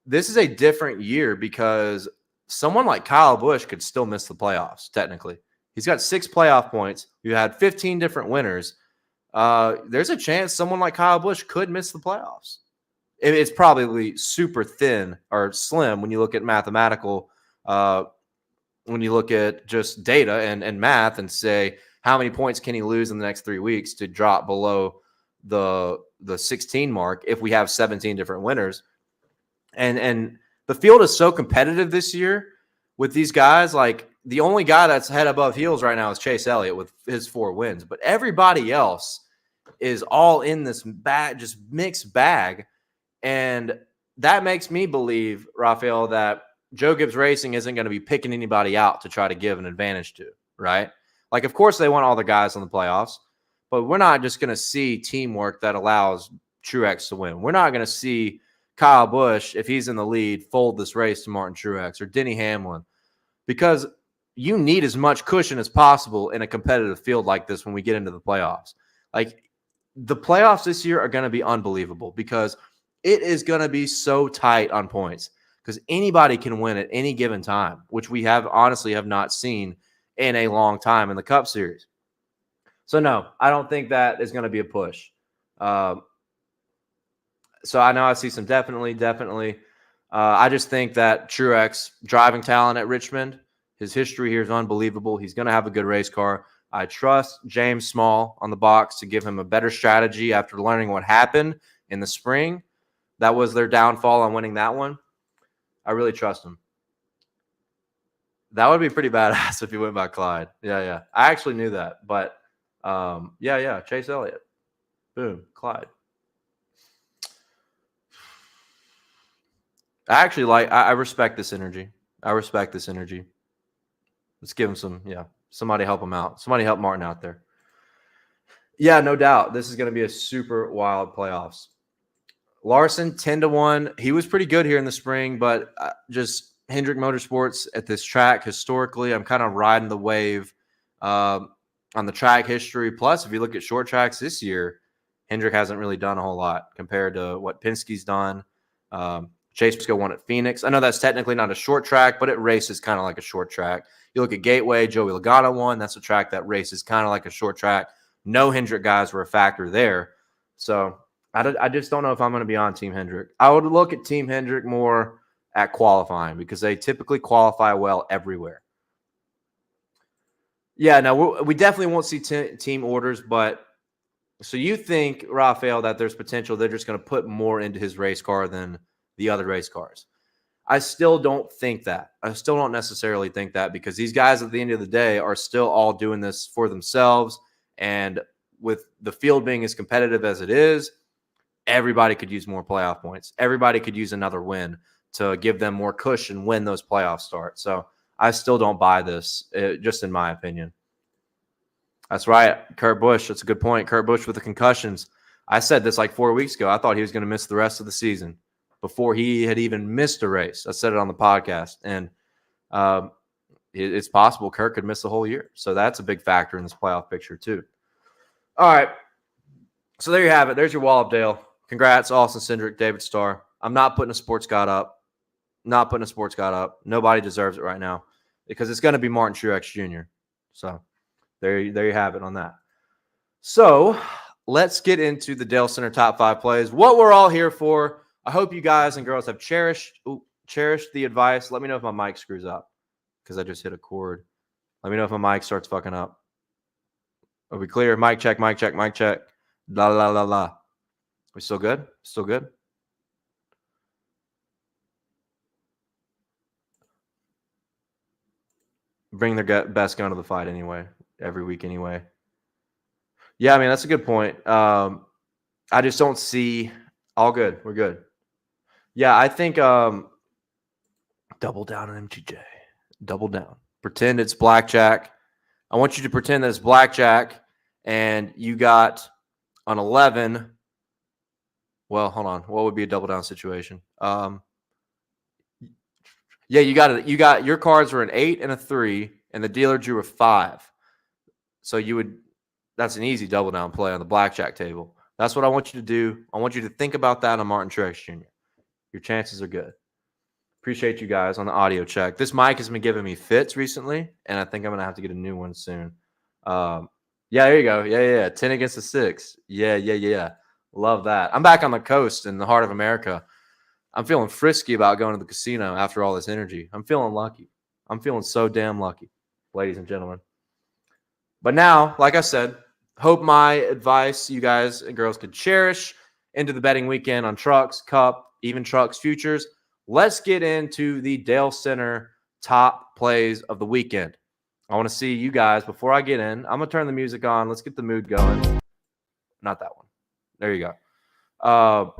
This is a different year because someone like Kyle Busch could still miss the playoffs, technically. He's got 6 playoff points. You had 15 different winners. There's a chance someone like Kyle Busch could miss the playoffs. it's probably super thin or slim when you look at mathematical, when you look at just data and math and say how many points can he lose in the next 3 weeks to drop below the 16 mark if we have 17 different winners. And the field is so competitive this year with these guys. Like, the only guy that's head above heels right now is Chase Elliott with his 4 wins, but everybody else is all in this just mixed bag. And that makes me believe, Rafael, that Joe Gibbs Racing isn't going to be picking anybody out to try to give an advantage to, right? Like, of course, they want all the guys in the playoffs, but we're not just going to see teamwork that allows Truex to win. We're not going to see Kyle Busch, if he's in the lead, fold this race to Martin Truex or Denny Hamlin, because you need as much cushion as possible in a competitive field like this when we get into the playoffs. Like, the playoffs this year are going to be unbelievable because it is going to be so tight on points because anybody can win at any given time, which we honestly have not seen in a long time in the Cup Series. So, no, I don't think that is going to be a push. So I know I see some definitely. I just think that Truex, driving talent at Richmond, his history here is unbelievable. He's going to have a good race car. I trust James Small on the box to give him a better strategy after learning what happened in the spring. That was their downfall on winning that one. I really trust him. That would be pretty badass if he went by Clyde. Yeah. I actually knew that. But, Chase Elliott. Boom, Clyde. I respect this energy. Let's give him somebody help him out. Somebody help Martin out there. Yeah, no doubt. This is going to be a super wild playoffs. Larson, 10-1. He was pretty good here in the spring, but just Hendrick Motorsports at this track, historically, I'm kind of riding the wave on the track history. Plus, if you look at short tracks this year, Hendrick hasn't really done a whole lot compared to what Penske's done. Chase Briscoe won at Phoenix. I know that's technically not a short track, but it races kind of like a short track. You look at Gateway, Joey Logano won. That's a track that races kind of like a short track. No Hendrick guys were a factor there. So I just don't know if I'm going to be on Team Hendrick. I would look at Team Hendrick more at qualifying because they typically qualify well everywhere. Yeah, no, we definitely won't see team orders, but so you think, Rafael, that there's potential they're just going to put more into his race car than the other race cars? I still don't think that. I still don't necessarily think that because these guys at the end of the day are still all doing this for themselves. And with the field being as competitive as it is, everybody could use more playoff points. Everybody could use another win to give them more cushion when those playoffs start. So I still don't buy this, just in my opinion. That's right. Kurt Busch. That's a good point. Kurt Busch with the concussions. I said this like 4 weeks ago. I thought he was going to miss the rest of the season before he had even missed a race. I said it on the podcast. And it's possible Kurt could miss the whole year. So that's a big factor in this playoff picture too. All right. So there you have it. There's your Wallopdale. Congrats, Austin Cindric, David Starr. I'm not putting a sports god up. Nobody deserves it right now because it's going to be Martin Truex Jr. So there you have it on that. So let's get into the Dale Center top 5 plays. What we're all here for. I hope you guys and girls have cherished the advice. Let me know if my mic screws up because I just hit a cord. Let me know if my mic starts fucking up. Are we clear? Mic check. La, la, la, la. We still good? Still good? Bring their best gun to the fight anyway. Every week anyway. Yeah, I mean, that's a good point. I just don't see – all good. We're good. Yeah, I think double down on MTJ. Double down. Pretend it's blackjack. I want you to pretend that it's blackjack and you got an 11. Well, hold on. What would be a double down situation? Yeah, you got your cards were an 8 and a 3, and the dealer drew a 5. So that's an easy double down play on the blackjack table. That's what I want you to do. I want you to think about that on Martin Truex Jr. Your chances are good. Appreciate you guys on the audio check. This mic has been giving me fits recently, and I think I'm gonna have to get a new one soon. Yeah, there you go. Yeah. 10 against a 6. Yeah. Love that. I'm back on the coast in the heart of America. I'm feeling frisky about going to the casino after all this energy. I'm feeling lucky. I'm feeling so damn lucky, ladies and gentlemen. But now, like I said, hope my advice you guys and girls could cherish into the betting weekend on trucks, cup, even trucks, futures. Let's get into the Dale Center top plays of the weekend. I want to see you guys before I get in. I'm going to turn the music on. Let's get the mood going. Not that one. There you go.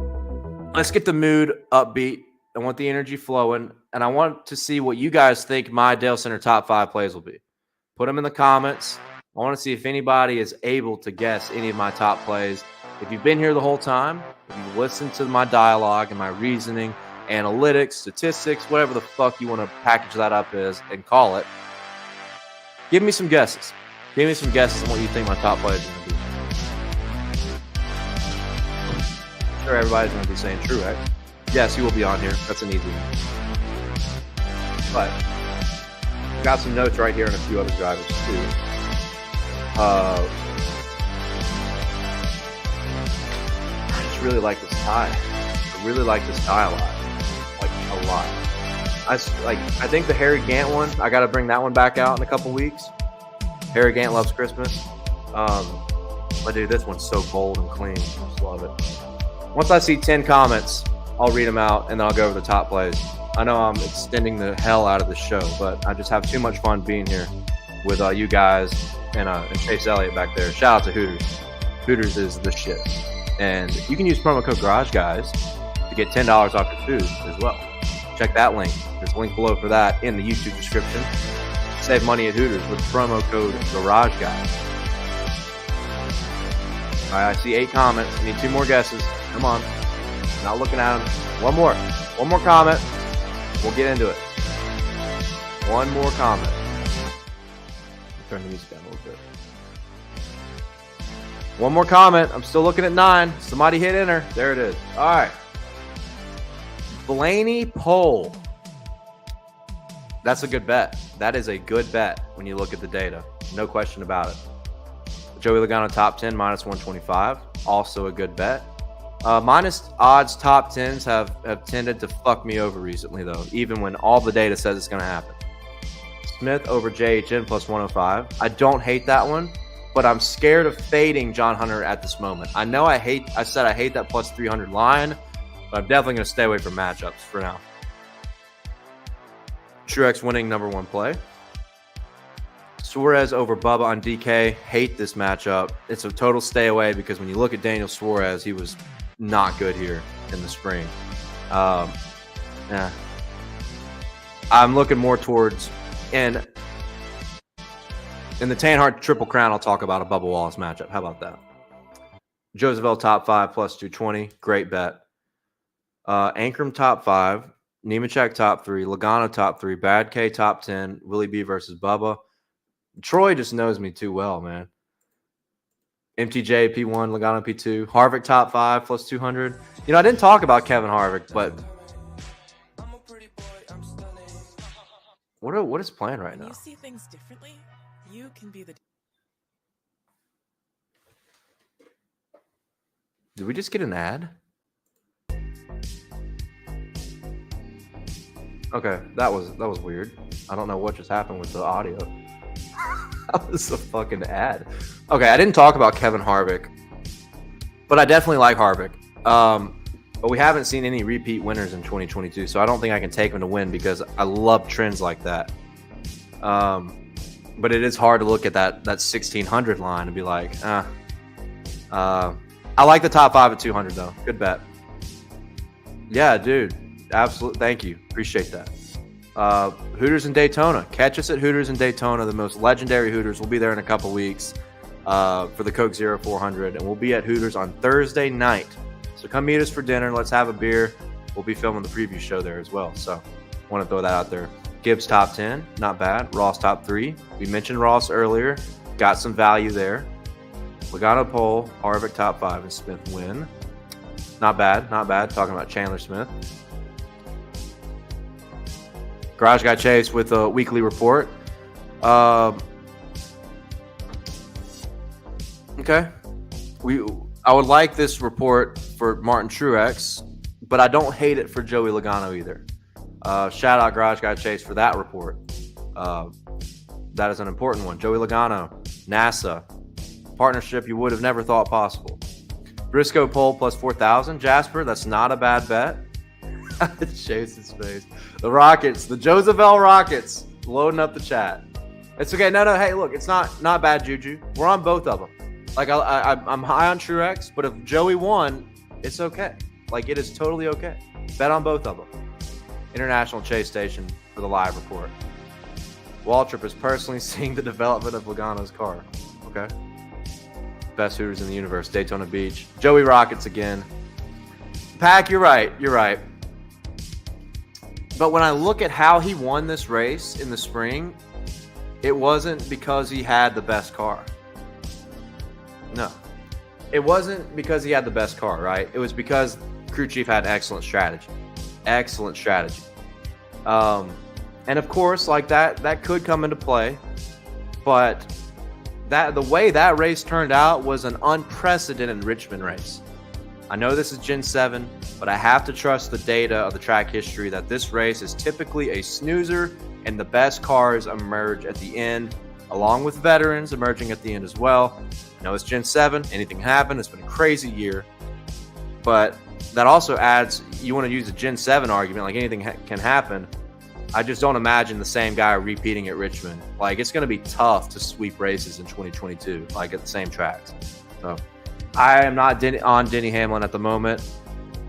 Let's get the mood upbeat. I want the energy flowing, and I want to see what you guys think my Dale Center top 5 plays will be. Put them in the comments. I want to see if anybody is able to guess any of my top plays. If you've been here the whole time, if you've listened to my dialogue and my reasoning, analytics, statistics, whatever the fuck you want to package that up as and call it, give me some guesses. Give me some guesses on what you think my top plays are going to be. I'm sure everybody's going to be saying true, right? Yes, you will be on here. That's an easy one. But I've got some notes right here and a few other drivers too. I just really like this tie. I really like this tie a lot. Like a lot. I think the Harry Gant one, I got to bring that one back out in a couple weeks. Harry Gant loves Christmas. But dude, this one's so bold and clean. I just love it. Once I see 10 comments, I'll read them out and then I'll go over the top plays. I know I'm extending the hell out of the show, but I just have too much fun being here with you guys and Chase Elliott back there. Shout out to Hooters. Hooters is the shit. And you can use promo code GarageGuys to get $10 off your food as well. Check that link. There's a link below for that in the YouTube description. Save money at Hooters with promo code GarageGuys. All right, I see 8 comments. I need 2 more guesses. Come on. Not looking at them. One more comment. We'll get into it. One more comment. Turn the music down a little bit. One more comment. I'm still looking at 9. Somebody hit enter. There it is. All right. Blaney Poll. That's a good bet. That is a good bet when you look at the data. No question about it. Joey Logano top 10 minus 125. Also a good bet. Minus odds top 10s have tended to fuck me over recently, though, even when all the data says it's going to happen. Smith over JHN plus 105. I don't hate that one, but I'm scared of fading John Hunter at this moment. I know I said I hate that plus 300 line, but I'm definitely going to stay away from matchups for now. Truex winning number 1 play. Suarez over Bubba on DK. Hate this matchup. It's a total stay away because when you look at Daniel Suarez, he was not good here in the spring. Yeah. I'm looking more towards, and in the Tanhart Triple Crown, I'll talk about a Bubba Wallace matchup. How about that? Joseph top 5 plus 220. Great bet. Ankrum top 5. Nemechek top 3. Logano top 3. Bad K top 10. Willie B versus Bubba. Troy just knows me too well, man. MTJ P1, Logano P2. Harvick top 5 plus 200. You know, I didn't talk about Kevin Harvick, but what is playing right now? You see things differently. You can be the. Did we just get an ad? Okay, that was weird. I don't know what just happened with the audio. That was a fucking ad. Okay, I didn't talk about Kevin Harvick, but I definitely like Harvick. But we haven't seen any repeat winners in 2022, so I don't think I can take him to win because I love trends like that. But it is hard to look at that 1600 line and be like, I like the top 5 at 200 though. Good bet. Yeah, dude. Absolutely. Thank you. Appreciate that. Hooters in Daytona. Catch us at Hooters in Daytona, the most legendary Hooters. We'll be there in a couple weeks for the Coke Zero 400, and we'll be at Hooters on Thursday night. So come meet us for dinner. Let's have a beer. We'll be filming the preview show there as well. So want to throw that out there. Gibbs top 10, not bad. Ross top 3. We mentioned Ross earlier. Got some value there. Logano pole, Harvick top 5, and Smith win. Not bad, not bad. Talking about Chandler Smith. Garage Guy Chase with a weekly report. Okay. I would like this report for Martin Truex, but I don't hate it for Joey Logano either. Shout out Garage Guy Chase for that report. That is an important one. Joey Logano, NASA, partnership you would have never thought possible. Briscoe Pole plus 4,000. Jasper, that's not a bad bet. Chase's face. The Rockets, the Joseph L. Rockets, loading up the chat. It's okay. No. Hey, look, it's not bad juju. We're on both of them. Like I'm high on Truex, but if Joey won, it's okay. Like it is totally okay. Bet on both of them. International Chase Station for the live report. Waltrip is personally seeing the development of Logano's car. Okay. Best Hooters in the universe. Daytona Beach. Joey Rockets again. Pack, you're right. But when I look at how he won this race in the spring, it wasn't because he had the best car. No. It wasn't because he had the best car, right? It was because crew chief had excellent strategy. Excellent strategy. And of course, like that could come into play. But the way that race turned out was an unprecedented Richmond race. I know this is Gen 7, but I have to trust the data of the track history that this race is typically a snoozer and the best cars emerge at the end, along with veterans emerging at the end as well. I know it's Gen 7, anything can happen. It's been a crazy year. But that also adds, you want to use a Gen 7 argument, like anything can happen. I just don't imagine the same guy repeating at Richmond. Like, it's going to be tough to sweep races in 2022, like at the same tracks. So I am not on Denny Hamlin at the moment.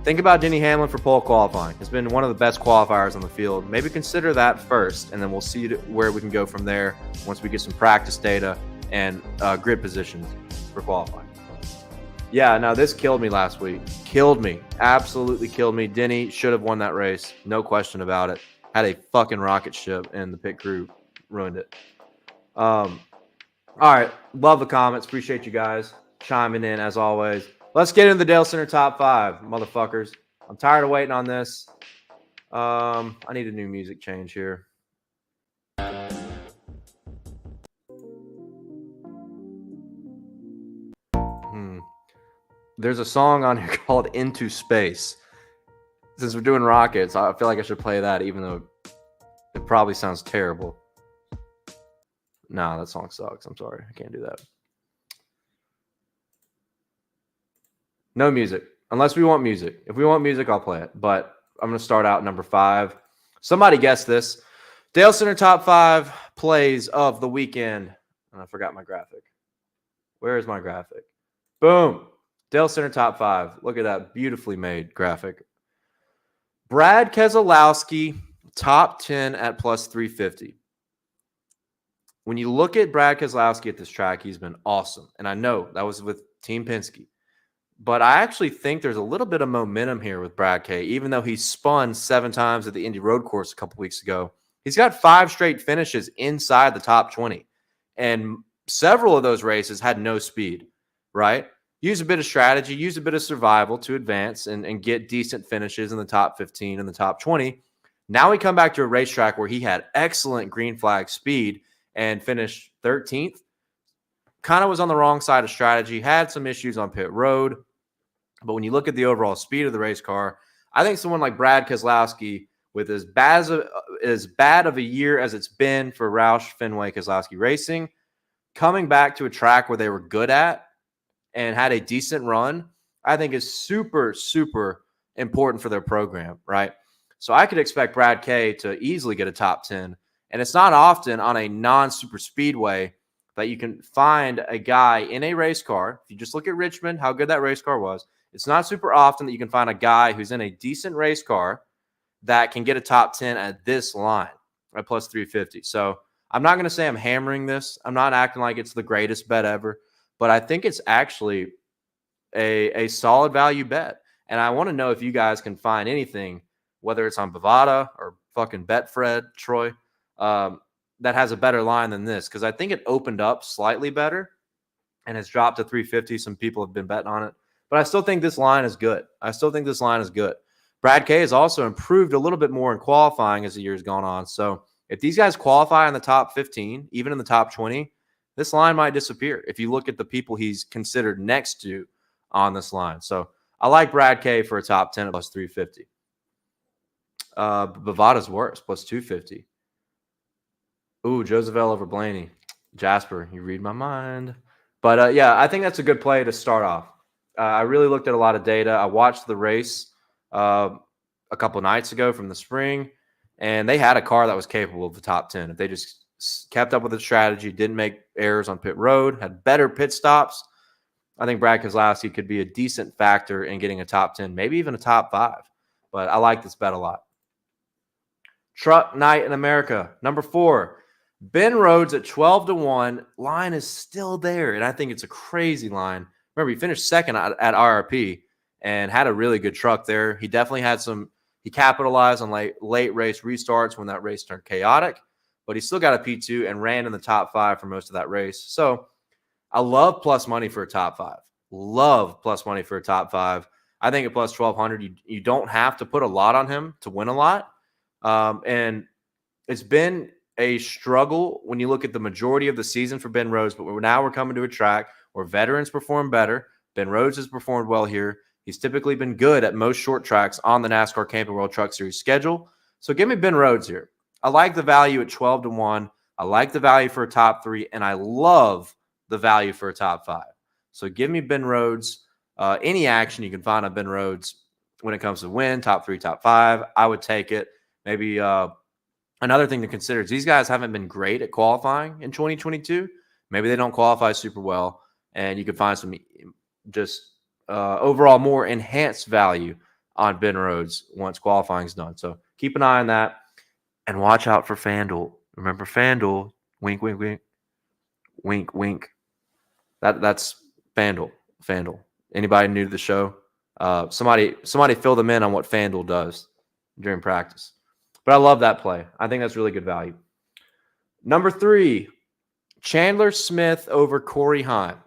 Think about Denny Hamlin for pole qualifying. It's been one of the best qualifiers on the field. Maybe consider that first, and then we'll see where we can go from there once we get some practice data and grid positions for qualifying. Yeah, no, this killed me last week. Killed me. Absolutely killed me. Denny should have won that race. No question about it. Had a fucking rocket ship, and the pit crew ruined it. All right. Love the comments. Appreciate you guys chiming in, as always. Let's get into the Dale Center top 5, motherfuckers. I'm tired of waiting on this. I need a new music change here. There's a song on here called Into Space. Since we're doing Rockets, I feel like I should play that, even though it probably sounds terrible. Nah, that song sucks. I'm sorry. I can't do that. No music. Unless we want music. If we want music, I'll play it. But I'm going to start out number 5. Somebody guess this. Dale Center top 5 plays of the weekend. And I forgot my graphic. Where is my graphic? Boom. Dale Center top 5. Look at that beautifully made graphic. Brad Keselowski, top 10 at plus 350. When you look at Brad Keselowski at this track, he's been awesome. And I know that was with Team Penske. But I actually think there's a little bit of momentum here with Brad K. Even though he spun 7 times at the Indy Road Course a couple weeks ago, he's got 5 straight finishes inside the top 20. And several of those races had no speed, right? Use a bit of strategy, use a bit of survival to advance and get decent finishes in the top 15 and the top 20. Now we come back to a racetrack where he had excellent green flag speed and finished 13th. Kind of was on the wrong side of strategy, had some issues on pit road. But when you look at the overall speed of the race car, I think someone like Brad Keselowski, with as bad of a year as it's been for Roush Fenway Keselowski Racing, coming back to a track where they were good at and had a decent run, I think is super, super important for their program, right? So I could expect Brad K to easily get a top 10. And it's not often on a non-super speedway that you can find a guy in a race car. If you just look at Richmond, how good that race car was, it's not super often that you can find a guy who's in a decent race car that can get a top 10 at this line at plus 350. So I'm not going to say I'm hammering this. I'm not acting like it's the greatest bet ever, but I think it's actually a solid value bet. And I want to know if you guys can find anything, whether it's on Bovada or fucking Betfred, Troy, that has a better line than this, because I think it opened up slightly better and has dropped to 350. Some people have been betting on it, but I still think this line is good. Brad K has also improved a little bit more in qualifying as the year's gone on. So if these guys qualify in the top 15, even in the top 20, this line might disappear. If you look at the people he's considered next to on this line. So I like Brad K for a top 10 at plus 350. Bovada's worse, plus 250. Ooh, Joseph L over Blaney. Jasper, you read my mind. But yeah, I think that's a good play to start off. I really looked at a lot of data. I watched the race a couple nights ago from the spring, and they had a car that was capable of the top 10. If they just kept up with the strategy, didn't make errors on pit road, had better pit stops, I think Brad Keselowski could be a decent factor in getting a top 10, maybe even a top 5. But I like this bet a lot. Truck Night in America, number 4. Ben Rhodes at 12-1. Line is still there, and I think it's a crazy line. Remember, he finished second at IRP and had a really good truck there. He definitely had he capitalized on late race restarts when that race turned chaotic, but he still got a P2 and ran in the top 5 for most of that race. So I love plus money for a top 5. Love plus money for a top 5. I think at plus 1,200, you don't have to put a lot on him to win a lot. And it's been a struggle when you look at the majority of the season for Ben Rhodes, but now we're coming to a track where veterans perform better. Ben Rhodes has performed well here. He's typically been good at most short tracks on the NASCAR Camping World Truck Series schedule. So give me Ben Rhodes here. I like the value at 12-1. I like the value for a top 3, and I love the value for a top 5. So give me Ben Rhodes. Any action you can find on Ben Rhodes when it comes to win, top 3, top 5, I would take it. Maybe another thing to consider is these guys haven't been great at qualifying in 2022. Maybe they don't qualify super well, and you can find some just overall more enhanced value on Ben Rhodes once qualifying is done. So keep an eye on that, and watch out for FanDuel. Remember FanDuel, wink, wink, wink, wink, wink. That's FanDuel. FanDuel. Anybody new to the show? Somebody fill them in on what FanDuel does during practice. But I love that play. I think that's really good value. Number 3, Chandler Smith over Corey Heim.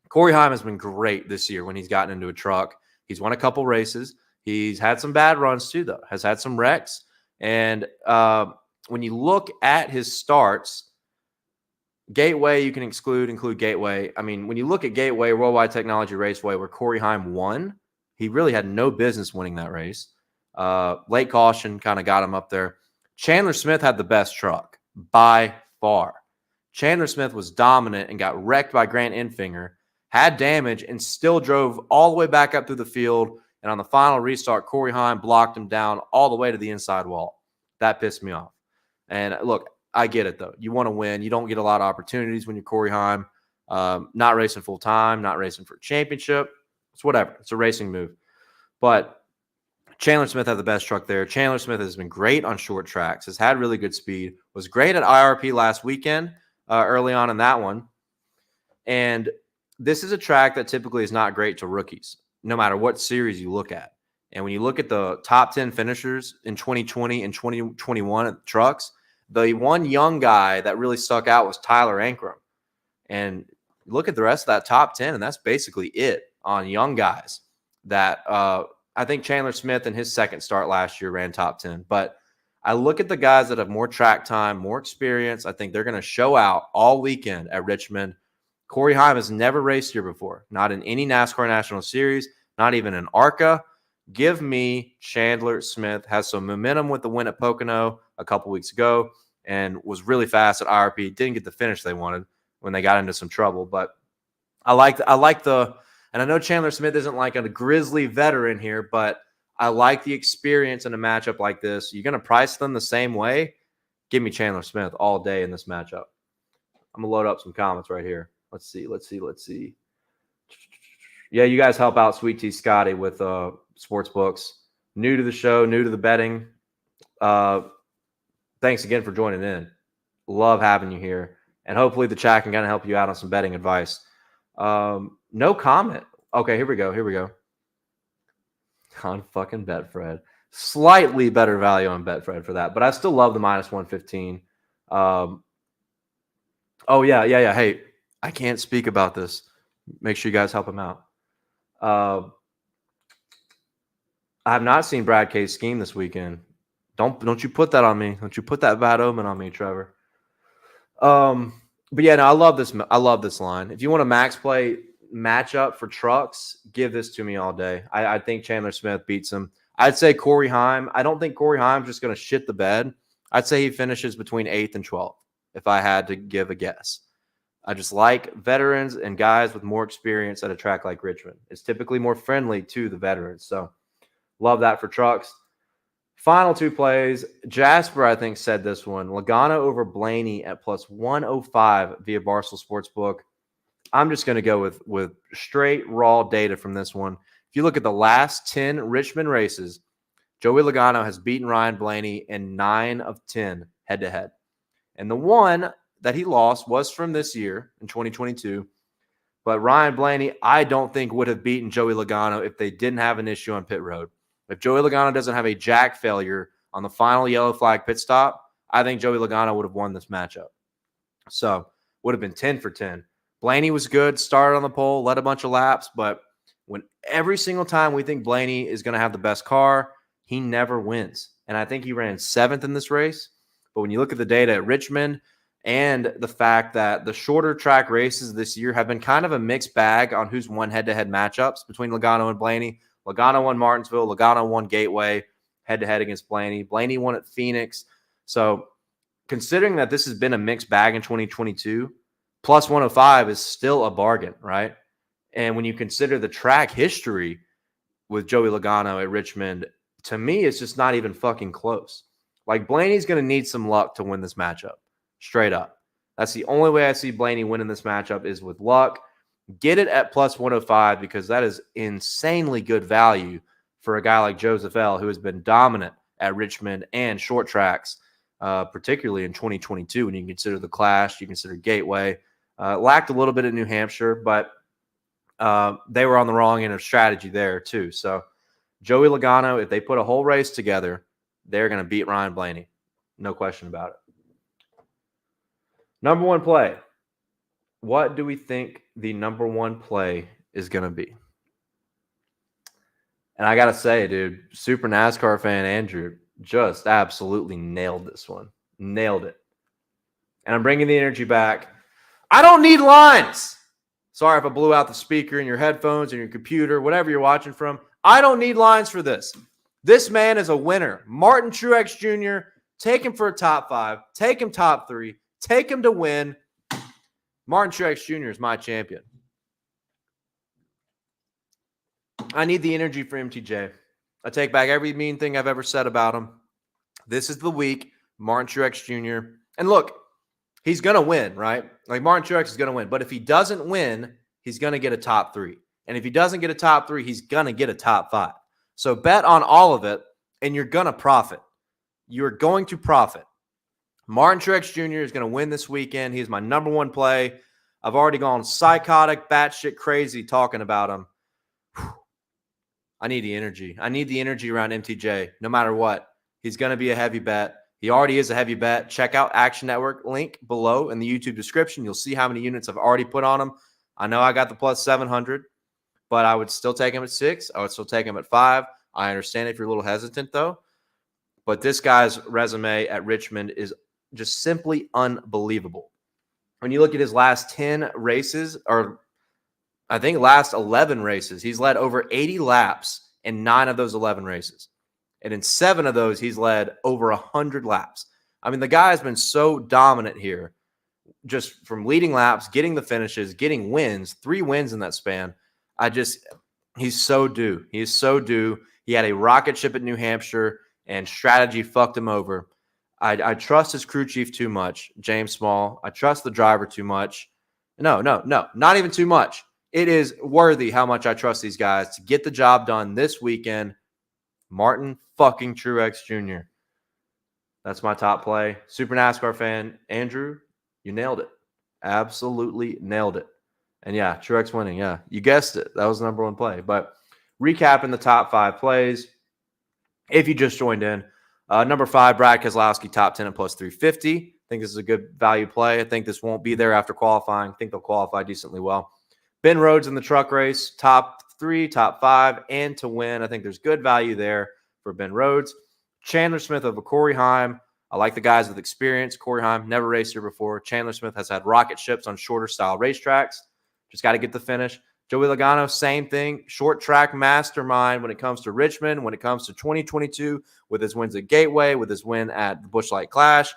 Corey Heim has been great this year when he's gotten into a truck. He's won a couple races. He's had some bad runs too, though. Has had some wrecks. And when you look at his starts, Gateway, you can include Gateway. I mean, when you look at Gateway, Worldwide Technology Raceway, where Corey Heim won, he really had no business winning that race. Late caution kind of got him up there. Chandler Smith had the best truck by far. Chandler Smith was dominant and got wrecked by Grant Enfinger, had damage, and still drove all the way back up through the field. And on the final restart, Corey Heim blocked him down all the way to the inside wall. That pissed me off. And look, I get it, though. You want to win. You don't get a lot of opportunities when you're Corey Heim. Not racing full time, not racing for a championship. It's whatever. It's a racing move. But Chandler Smith had the best truck there. Chandler Smith has been great on short tracks, has had really good speed, was great at IRP last weekend, early on in that one. And this is a track that typically is not great to rookies, no matter what series you look at. And when you look at the top 10 finishers in 2020 and 2021 at trucks, the one young guy that really stuck out was Tyler Ankrum. And look at the rest of that top 10, and that's basically it on young guys that I think Chandler Smith in his second start last year ran top 10. But I look at the guys that have more track time, more experience. I think they're going to show out all weekend at Richmond. Corey Heim has never raced here before, not in any NASCAR National Series, not even in ARCA. Give me Chandler Smith. Has some momentum with the win at Pocono a couple weeks ago and was really fast at IRP. Didn't get the finish they wanted when they got into some trouble. But I like the and I know Chandler Smith isn't like a grizzly veteran here, but I like the experience in a matchup like this. You're going to price them the same way. Give me Chandler Smith all day in this matchup. I'm going to load up some comments right here. Let's see. Yeah, you guys help out Sweet Tea Scotty with sports books. New to the show, new to the betting. Thanks again for joining in. Love having you here. And hopefully the chat can kind of help you out on some betting advice. No comment. Okay, here we go. On fucking Betfred. Slightly better value on Betfred for that, but I still love the minus 115. Oh, yeah. Hey, I can't speak about this. Make sure you guys help him out. I have not seen Brad K's scheme this weekend. Don't you put that on me. Don't you put that bad omen on me, Trevor. But yeah, no, I love this line. If you want to max play matchup for trucks, give this to me all day. I think Chandler Smith beats him. I'd say Corey Heim. I don't think Corey Heim's just going to shit the bed. I'd say he finishes between 8th and 12th if I had to give a guess. I just like veterans and guys with more experience at a track like Richmond. It's typically more friendly to the veterans. So love that for trucks. Final two plays. Jasper, I think, said this one. Logano over Blaney at plus 105 via Barstool Sportsbook. I'm just going to go with straight raw data from this one. If you look at the last 10 Richmond races, Joey Logano has beaten Ryan Blaney in 9 of 10 head-to-head. And the one that he lost was from this year in 2022. But Ryan Blaney, I don't think would have beaten Joey Logano if they didn't have an issue on pit road. If Joey Logano doesn't have a jack failure on the final yellow flag pit stop, I think Joey Logano would have won this matchup. So would have been 10 for 10. Blaney was good, started on the pole, led a bunch of laps, but when every single time we think Blaney is going to have the best car, he never wins. And I think he ran 7th in this race. But when you look at the data at Richmond and the fact that the shorter track races this year have been kind of a mixed bag on who's won head-to-head matchups between Logano and Blaney. Logano won Martinsville. Logano won Gateway head-to-head against Blaney. Blaney won at Phoenix. So considering that this has been a mixed bag in 2022, plus 105 is still a bargain, right? And when you consider the track history with Joey Logano at Richmond, to me, it's just not even fucking close. Like, Blaney's going to need some luck to win this matchup, straight up. That's the only way I see Blaney winning this matchup is with luck. Get it at plus 105 because that is insanely good value for a guy like Joseph L., who has been dominant at Richmond and short tracks, particularly in 2022 when you consider the Clash, you consider Gateway. Lacked a little bit at New Hampshire, but they were on the wrong end of strategy there too. So Joey Logano, if they put a whole race together, they're going to beat Ryan Blaney. No question about it. Number one play. What do we think the number one play is going to be? And I got to say, dude, super NASCAR fan Andrew just absolutely nailed this one. Nailed it. And I'm bringing the energy back. I don't need lines. Sorry if I blew out the speaker in your headphones or your computer, whatever you're watching from. I don't need lines for this. This man is a winner. Martin Truex Jr., take him for a top 5. Take him top 3. Take him to win. Martin Truex Jr. is my champion. I need the energy for MTJ. I take back every mean thing I've ever said about him. This is the week. Martin Truex Jr. And look, he's going to win, right? Like, Martin Truex is going to win. But if he doesn't win, he's going to get a top 3. And if he doesn't get a top 3, he's going to get a top 5. So bet on all of it, and you're going to profit. You're going to profit. Martin Truex Jr. is going to win this weekend. He's my number one play. I've already gone psychotic, batshit crazy talking about him. I need the energy. I need the energy around MTJ, no matter what. He's going to be a heavy bet. He already is a heavy bet. Check out Action Network link below in the YouTube description. You'll see how many units I've already put on him. I know I got the plus 700, but I would still take him at 6. I would still take him at 5. I understand if you're a little hesitant, though. But this guy's resume at Richmond is just simply unbelievable. When you look at his last 10 races, or I think last 11 races, he's led over 80 laps in 9 of those 11 races. And in 7 of those, he's led over 100 laps. I mean, the guy has been so dominant here, just from leading laps, getting the finishes, getting wins, 3 wins in that span. He's so due. He is so due. He had a rocket ship at New Hampshire, and strategy fucked him over. I trust his crew chief too much, James Small. I trust the driver too much. No, not even too much. It is worthy how much I trust these guys to get the job done this weekend. Martin fucking Truex Jr. That's my top play. Super NASCAR fan, Andrew, you nailed it. Absolutely nailed it. And yeah, Truex winning. Yeah, you guessed it. That was the number one play. But recapping the top 5 plays, if you just joined in, number 5, Brad Keselowski, top 10 at plus 350. I think this is a good value play. I think this won't be there after qualifying. I think they'll qualify decently well. Ben Rhodes in the truck race, top 3, top 5, and to win. I think there's good value there for Ben Rhodes. Chandler Smith over Corey Heim. I like the guys with experience. Corey Heim, never raced here before. Chandler Smith has had rocket ships on shorter style racetracks. Just got to get the finish. Joey Logano, same thing. Short track mastermind when it comes to Richmond, when it comes to 2022, with his wins at Gateway, with his win at the Busch Light Clash.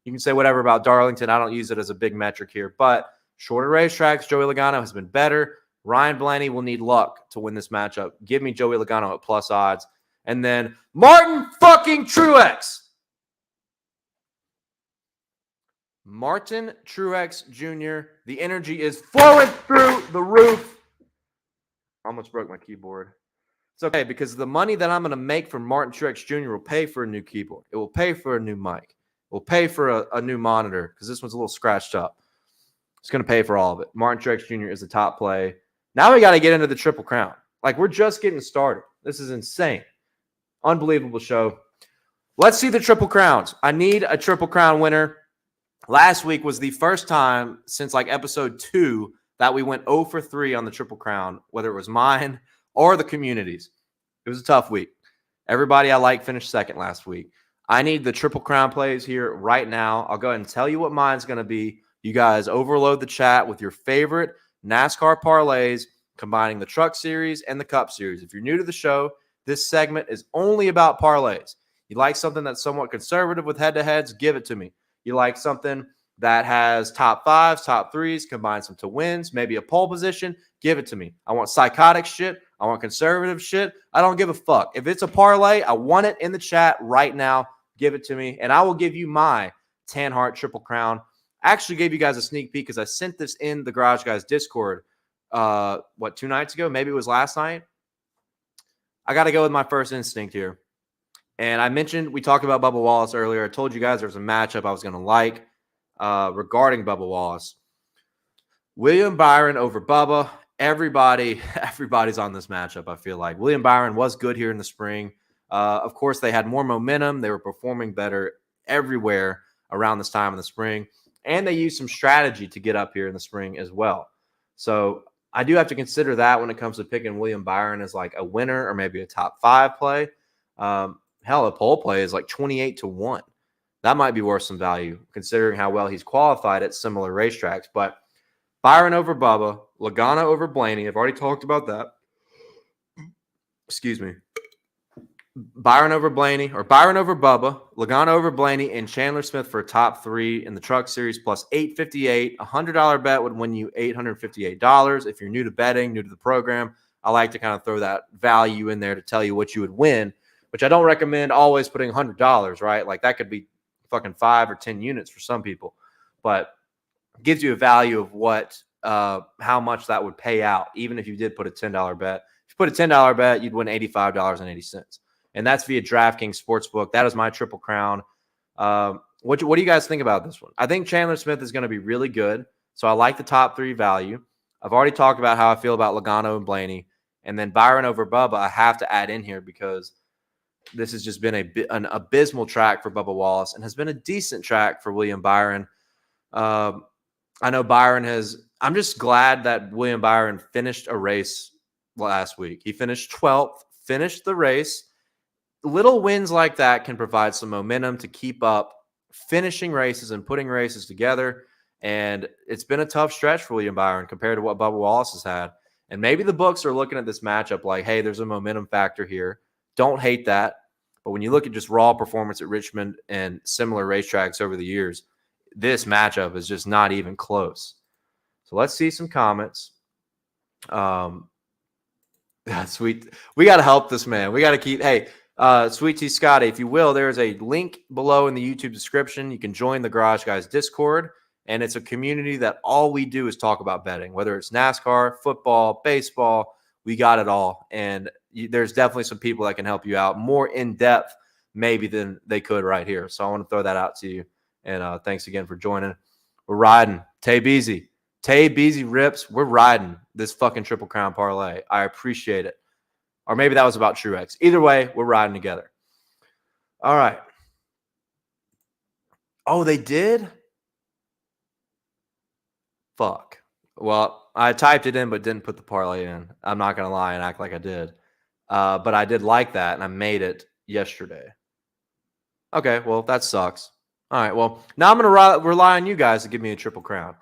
You can say whatever about Darlington. I don't use it as a big metric here, but shorter racetracks, Joey Logano has been better. Ryan Blaney will need luck to win this matchup. Give me Joey Logano at plus odds. And then Martin fucking Truex. Martin Truex Jr. The energy is flowing through the roof. Almost broke my keyboard. It's okay because the money that I'm going to make from Martin Truex Jr. will pay for a new keyboard. It will pay for a new mic. It will pay for a new monitor because this one's a little scratched up. It's going to pay for all of it. Martin Truex Jr. is the top play. Now we got to get into the Triple Crown. Like, we're just getting started. This is insane. Unbelievable show. Let's see the Triple Crowns. I need a Triple Crown winner. Last week was the first time since like episode 2 that we went 0 for 3 on the Triple Crown, whether it was mine or the community's. It was a tough week. Everybody I like finished second last week. I need the Triple Crown plays here right now. I'll go ahead and tell you what mine's going to be. You guys overload the chat with your favorite NASCAR parlays, combining the Truck Series and the Cup Series. If you're new to the show, this segment is only about parlays. You like something that's somewhat conservative with head-to-heads, give it to me. You like something that has top 5s, top 3s, combine some to wins, maybe a pole position, give it to me. I want psychotic shit. I want conservative shit. I don't give a fuck. If it's a parlay, I want it in the chat right now. Give it to me, and I will give you my Tan Heart Triple Crown. I actually gave you guys a sneak peek because I sent this in the Garage Guys Discord, 2 nights ago? Maybe it was last night. I got to go with my first instinct here. And I mentioned, we talked about Bubba Wallace earlier. I told you guys there was a matchup I was going to like regarding Bubba Wallace. William Byron over Bubba. Everybody's on this matchup, I feel like. William Byron was good here in the spring. Of course, they had more momentum. They were performing better everywhere around this time in the spring. And they used some strategy to get up here in the spring as well. So I do have to consider that when it comes to picking William Byron as like a winner or maybe a top 5 play. Hell, a pole play is like 28-1. That might be worth some value considering how well he's qualified at similar racetracks. But Byron over Bubba, Logano over Blaney. I've already talked about that. Excuse me. Byron over Blaney, or Byron over Bubba, Logano over Blaney, and Chandler Smith for a top 3 in the Truck Series plus $858. A $100 bet would win you $858. If you're new to betting, new to the program, I like to kind of throw that value in there to tell you what you would win, which I don't recommend always putting $100, right? Like that could be fucking 5 or 10 units for some people, but it gives you a value of what, how much that would pay out, even if you did put a $10 bet. If you put a $10 bet, you'd win $85.80. And that's via DraftKings Sportsbook. That is my Triple Crown. What do you guys think about this one? I think Chandler Smith is going to be really good. So I like the top 3 value. I've already talked about how I feel about Logano and Blaney. And then Byron over Bubba, I have to add in here because this has just been an abysmal track for Bubba Wallace and has been a decent track for William Byron. I know Byron has – I'm just glad that William Byron finished a race last week. He finished 12th, finished the race. Little wins like that can provide some momentum to keep up finishing races and putting races together. And it's been a tough stretch for William Byron compared to what Bubba Wallace has had. And maybe the books are looking at this matchup like, hey, there's a momentum factor here. Don't hate that. But when you look at just raw performance at Richmond and similar racetracks over the years, this matchup is just not even close. So let's see some comments. Sweet. We got to help this man. We got to keep, hey, Sweet Tea Scotty, if you will, there's a link below in the YouTube description. You can join the Garage Guys Discord, and it's a community that all we do is talk about betting, whether it's NASCAR, football, baseball, we got it all. And there's definitely some people that can help you out more in depth maybe than they could right here. So I want to throw that out to you. And thanks again for joining. We're riding. Tay Beasy. Tay Beasy rips. We're riding this fucking Triple Crown parlay. I appreciate it. Or maybe that was about Truex. Either way, we're riding together. All right. Oh, they did? Fuck. Well, I typed it in but didn't put the parlay in. I'm not going to lie and act like I did. But I did like that, and I made it yesterday. Okay, well, that sucks. All right, well, now I'm going to rely on you guys to give me a Triple Crown.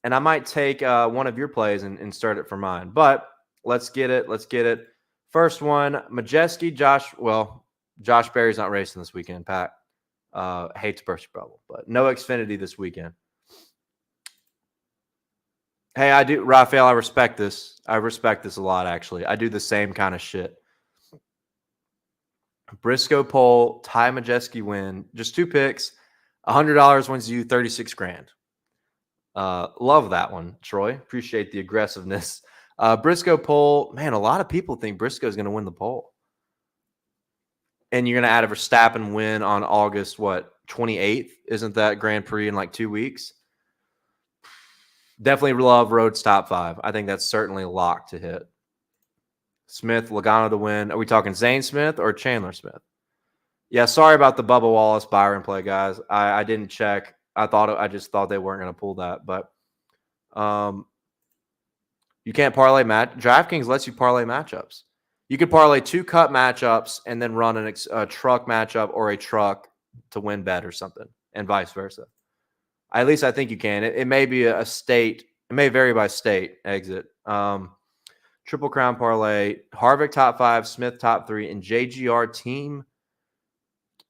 And I might take one of your plays and start it for mine. But let's get it. Let's get it. First one, Majeski, Josh. Well, Josh Berry's not racing this weekend, Pat. Hate to burst your bubble, but no Xfinity this weekend. Hey, I do, Raphael, I respect this. I respect this a lot, actually. I do the same kind of shit. Briscoe pole, Ty Majeski win. Just 2 picks. $100 wins you 36 grand. Love that one, Troy. Appreciate the aggressiveness. Briscoe pole, man, a lot of people think Briscoe's going to win the pole. And you're going to add a Verstappen win on August, 28th? Isn't that Grand Prix in like 2 weeks? Definitely love Rhodes top 5. I think that's certainly locked to hit. Smith, Logano to win. Are we talking Zane Smith or Chandler Smith? Yeah, sorry about the Bubba Wallace Byron play, guys. I didn't check. I just thought they weren't going to pull that, but you can't parlay match. DraftKings lets you parlay matchups. You could parlay 2 cut matchups and then run a truck matchup or a truck to win bet or something, and vice versa. At least I think you can. It may be a state. It may vary by state exit. Triple Crown parlay. Harvick top 5, Smith top 3, and JGR team.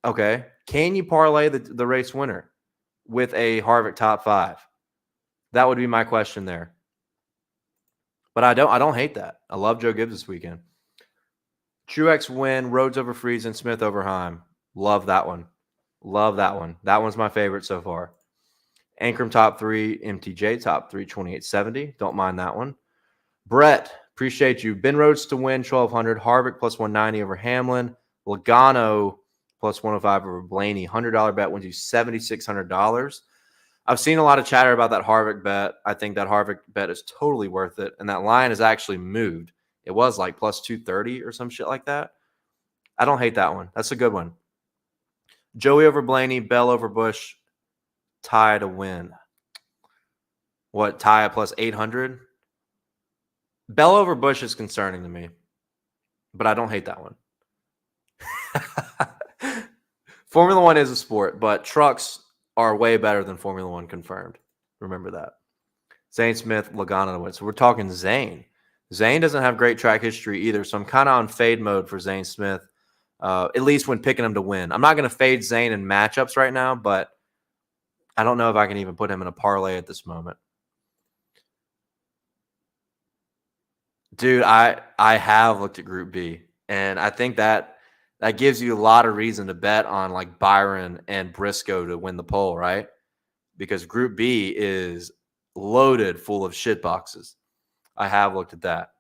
Okay. Can you parlay the race winner with a Harvick top 5? That would be my question there. But I don't hate that. I love Joe Gibbs this weekend. Truex win, Rhodes over Friesen, Smith over Heim. Love that one. Love that one. That one's my favorite so far. Ankrum top 3, MTJ top 3, 2870. Don't mind that one. Brett, appreciate you. Ben Rhodes to win, 1200. Harvick plus 190 over Hamlin. Logano plus 105 over Blaney. $100 bet wins you $7,600. I've seen a lot of chatter about that Harvick bet. I think that Harvick bet is totally worth it. And that line has actually moved. It was like plus 230 or some shit like that. I don't hate that one. That's a good one. Joey over Blaney, Bell over Busch. Ty to win. Ty at plus 800? Bell over Busch is concerning to me, but I don't hate that one. Formula One is a sport, but trucks are way better than Formula One confirmed. Remember that. Zane Smith, Logano to win. So we're talking Zane. Zane doesn't have great track history either, so I'm kind of on fade mode for Zane Smith, at least when picking him to win. I'm not going to fade Zane in matchups right now, but I don't know if I can even put him in a parlay at this moment. Dude, I have looked at Group B, and I think that gives you a lot of reason to bet on like Byron and Briscoe to win the pole, right? Because Group B is loaded full of shit boxes. I have looked at that.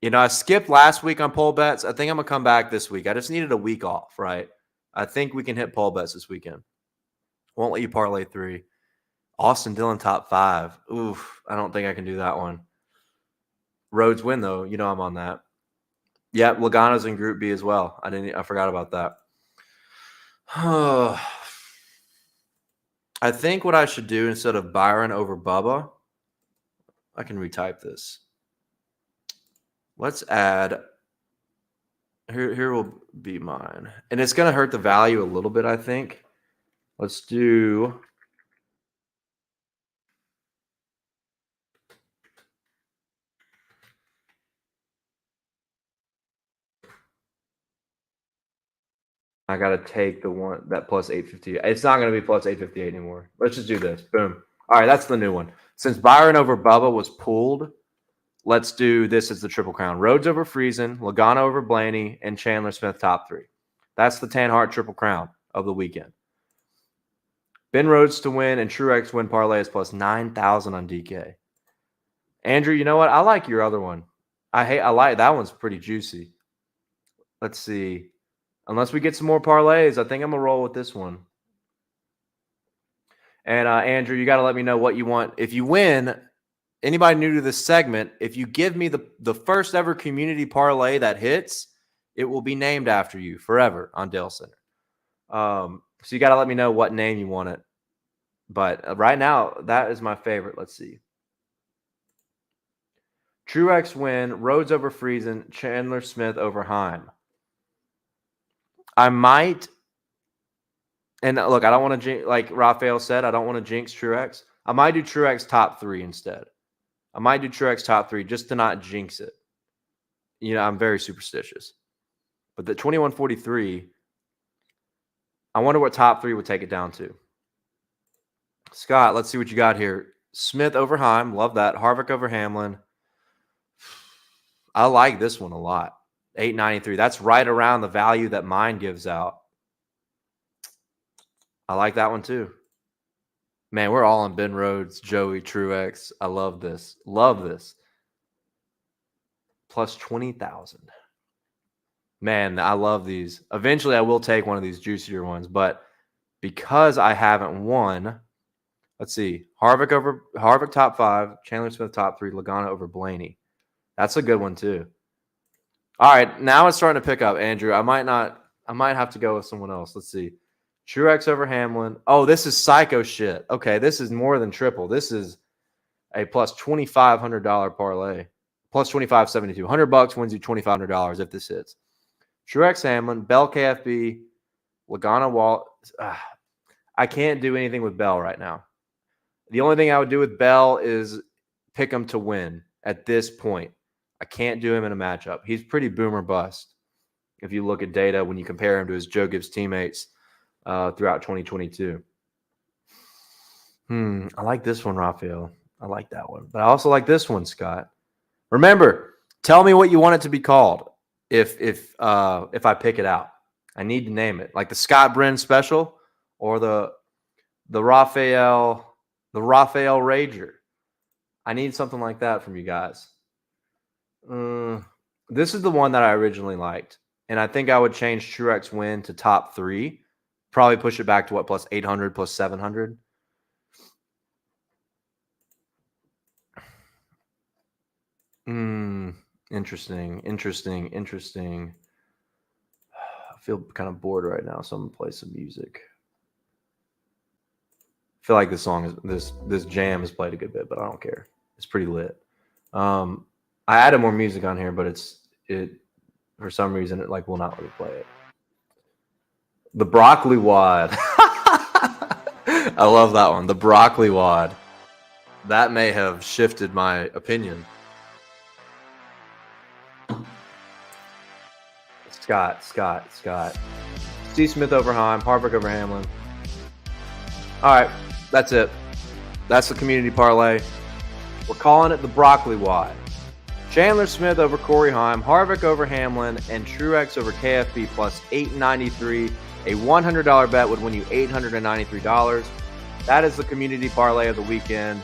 You know, I skipped last week on pole bets. I think I'm going to come back this week. I just needed a week off, right? I think we can hit pole bets this weekend. Won't let you parlay 3. Austin Dillon top 5. Oof, I don't think I can do that one. Rhodes win, though. You know I'm on that. Yeah, Logano's in Group B as well. I forgot about that. I think what I should do instead of Byron over Bubba, I can retype this. Let's add. Here will be mine. And it's going to hurt the value a little bit, I think. Let's do. I got to take the one that plus 850. It's not going to be plus 858 anymore. Let's just do this. Boom. All right, that's the new one. Since Byron over Bubba was pulled, let's do this as the Triple Crown. Rhodes over Friesen, Logano over Blaney, and Chandler Smith top 3. That's the Tan Hart Triple Crown of the weekend. Ben Rhodes to win and Truex win parlay is plus 9,000 on DK. Andrew, you know what? I like your other one. I like that one's pretty juicy. Let's see. Unless we get some more parlays, I think I'm going to roll with this one. And Andrew, you got to let me know what you want. If you win, anybody new to this segment, if you give me the first ever community parlay that hits, it will be named after you forever on Dale Center. So you got to let me know what name you want it. But right now, that is my favorite. Let's see. Truex win, Rhodes over Friesen, Chandler Smith over Heim. I might, and look, I don't want to jinx, like Raphael said, I don't want to jinx Truex. I might do Truex top 3 instead. I might do Truex top 3 just to not jinx it. You know, I'm very superstitious. But the 2143, I wonder what top 3 would take it down to. Scott, let's see what you got here. Smith over Heim. Love that. Harvick over Hamlin. I like this one a lot. 893. That's right around the value that mine gives out. I like that one too. Man, we're all on Ben Rhodes, Joey, Truex. I love this. Love this. Plus 20,000. Man, I love these. Eventually, I will take one of these juicier ones, but because I haven't won, let's see. Harvick top 5, Chandler Smith top 3, Logano over Blaney. That's a good one too. All right, now it's starting to pick up, Andrew. I might have to go with someone else. Let's see. Truex over Hamlin. Oh, this is psycho shit. Okay, this is more than triple. This is a plus $2,500 parlay. Plus 2,572. $100 wins you $2,500 if this hits. Truex Hamlin, Bell KFB, Logano Walt. I can't do anything with Bell right now. The only thing I would do with Bell is pick him to win at this point. I can't do him in a matchup. He's pretty boomer bust if you look at data when you compare him to his Joe Gibbs teammates throughout 2022. I like this one, Raphael. I like that one. But I also like this one, Scott. Remember, tell me what you want it to be called if I pick it out. I need to name it. Like the Scott Brin special or the Raphael Rager. I need something like that from you guys. This is the one that I originally liked. And I think I would change Truex win to top 3. Probably push it back to what, plus 800, plus 700. Interesting. I feel kind of bored right now, so I'm gonna play some music. I feel like this jam has played a good bit, but I don't care. It's pretty lit. I added more music on here, but it for some reason it will not let me play it. The broccoli wad. I love that one. The broccoli wad. That may have shifted my opinion. Scott. Steve Smith over Heim, Harvick over Hamlin. All right, that's it. That's the community parlay. We're calling it the broccoli wad. Chandler Smith over Corey Heim, Harvick over Hamlin, and Truex over KFB plus 893. A $100 bet would win you $893. That is the community parlay of the weekend.